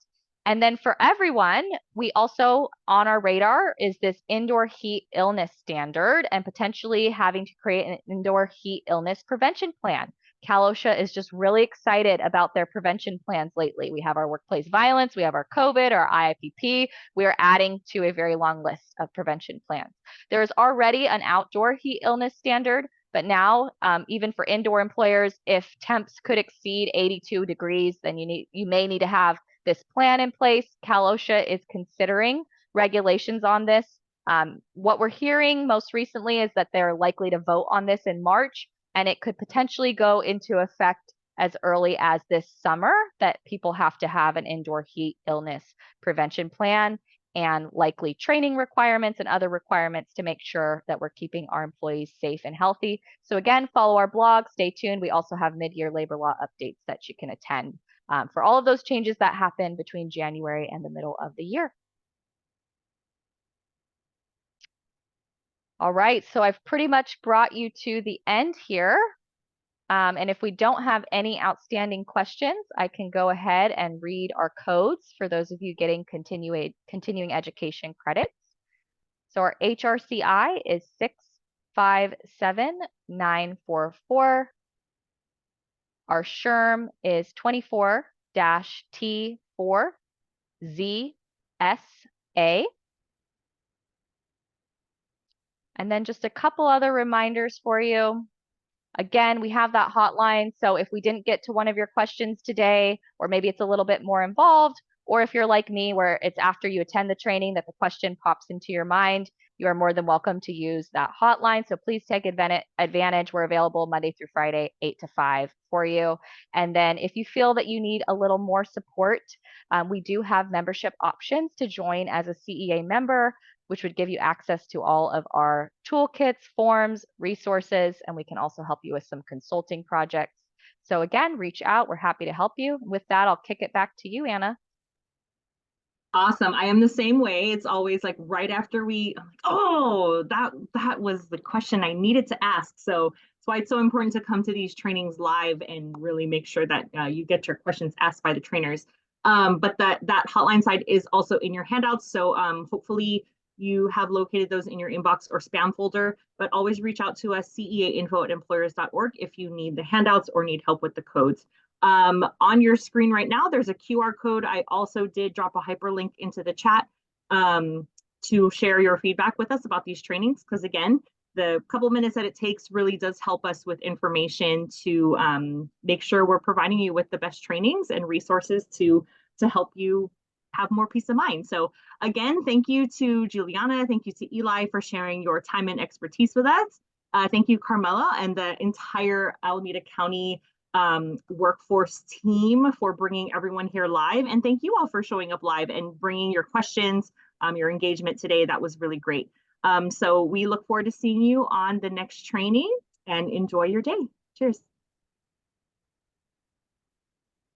And then for everyone, we also on our radar is this indoor heat illness standard and potentially having to create an indoor heat illness prevention plan. Cal OSHA is just really excited about their prevention plans lately. We have our workplace violence, we have our COVID, our IIPP. We are adding to a very long list of prevention plans. There is already an outdoor heat illness standard, but now even for indoor employers, if temps could exceed 82 degrees, then you may need to have this plan in place. Cal OSHA is considering regulations on this. What we're hearing most recently is that they're likely to vote on this in March, and it could potentially go into effect as early as this summer, that people have to have an indoor heat illness prevention plan and likely training requirements and other requirements to make sure that we're keeping our employees safe and healthy. So again, follow our blog, stay tuned. We also have mid-year labor law updates that you can attend for all of those changes that happen between January and the middle of the year. All right, so I've pretty much brought you to the end here. And if we don't have any outstanding questions, I can go ahead and read our codes for those of you getting continuing education credits. So our HRCI is 657944. Our SHRM is 24-T4ZSA. And then just a couple other reminders for you. Again, we have that hotline. So if we didn't get to one of your questions today, or maybe it's a little bit more involved, or if you're like me, where it's after you attend the training that the question pops into your mind, you are more than welcome to use that hotline. So please take advantage. We're available Monday through Friday, 8 to 5 for you. And then if you feel that you need a little more support, we do have membership options to join as a CEA member, which would give you access to all of our toolkits, forms, resources, and we can also help you with some consulting projects. So again, reach out. We're happy to help you. With that, I'll kick it back to you, Anna. Awesome. I am the same way. It's always like right after I'm like, oh, that was the question I needed to ask. So that's why it's so important to come to these trainings live and really make sure that you get your questions asked by the trainers. But that hotline side is also in your handouts. So hopefully you have located those in your inbox or spam folder, but always reach out to us, ceainfo@employers.org, if you need the handouts or need help with the codes. On your screen right now, there's a QR code. I also did drop a hyperlink into the chat to share your feedback with us about these trainings, because again, the couple minutes that it takes really does help us with information to make sure we're providing you with the best trainings and resources to help you have more peace of mind. So again, thank you to Juliana. Thank you to Eli for sharing your time and expertise with us. Thank you, Carmela, and the entire Alameda County workforce team for bringing everyone here live. And thank you all for showing up live and bringing your questions, your engagement today. That was really great. So we look forward to seeing you on the next training, and enjoy your day. Cheers.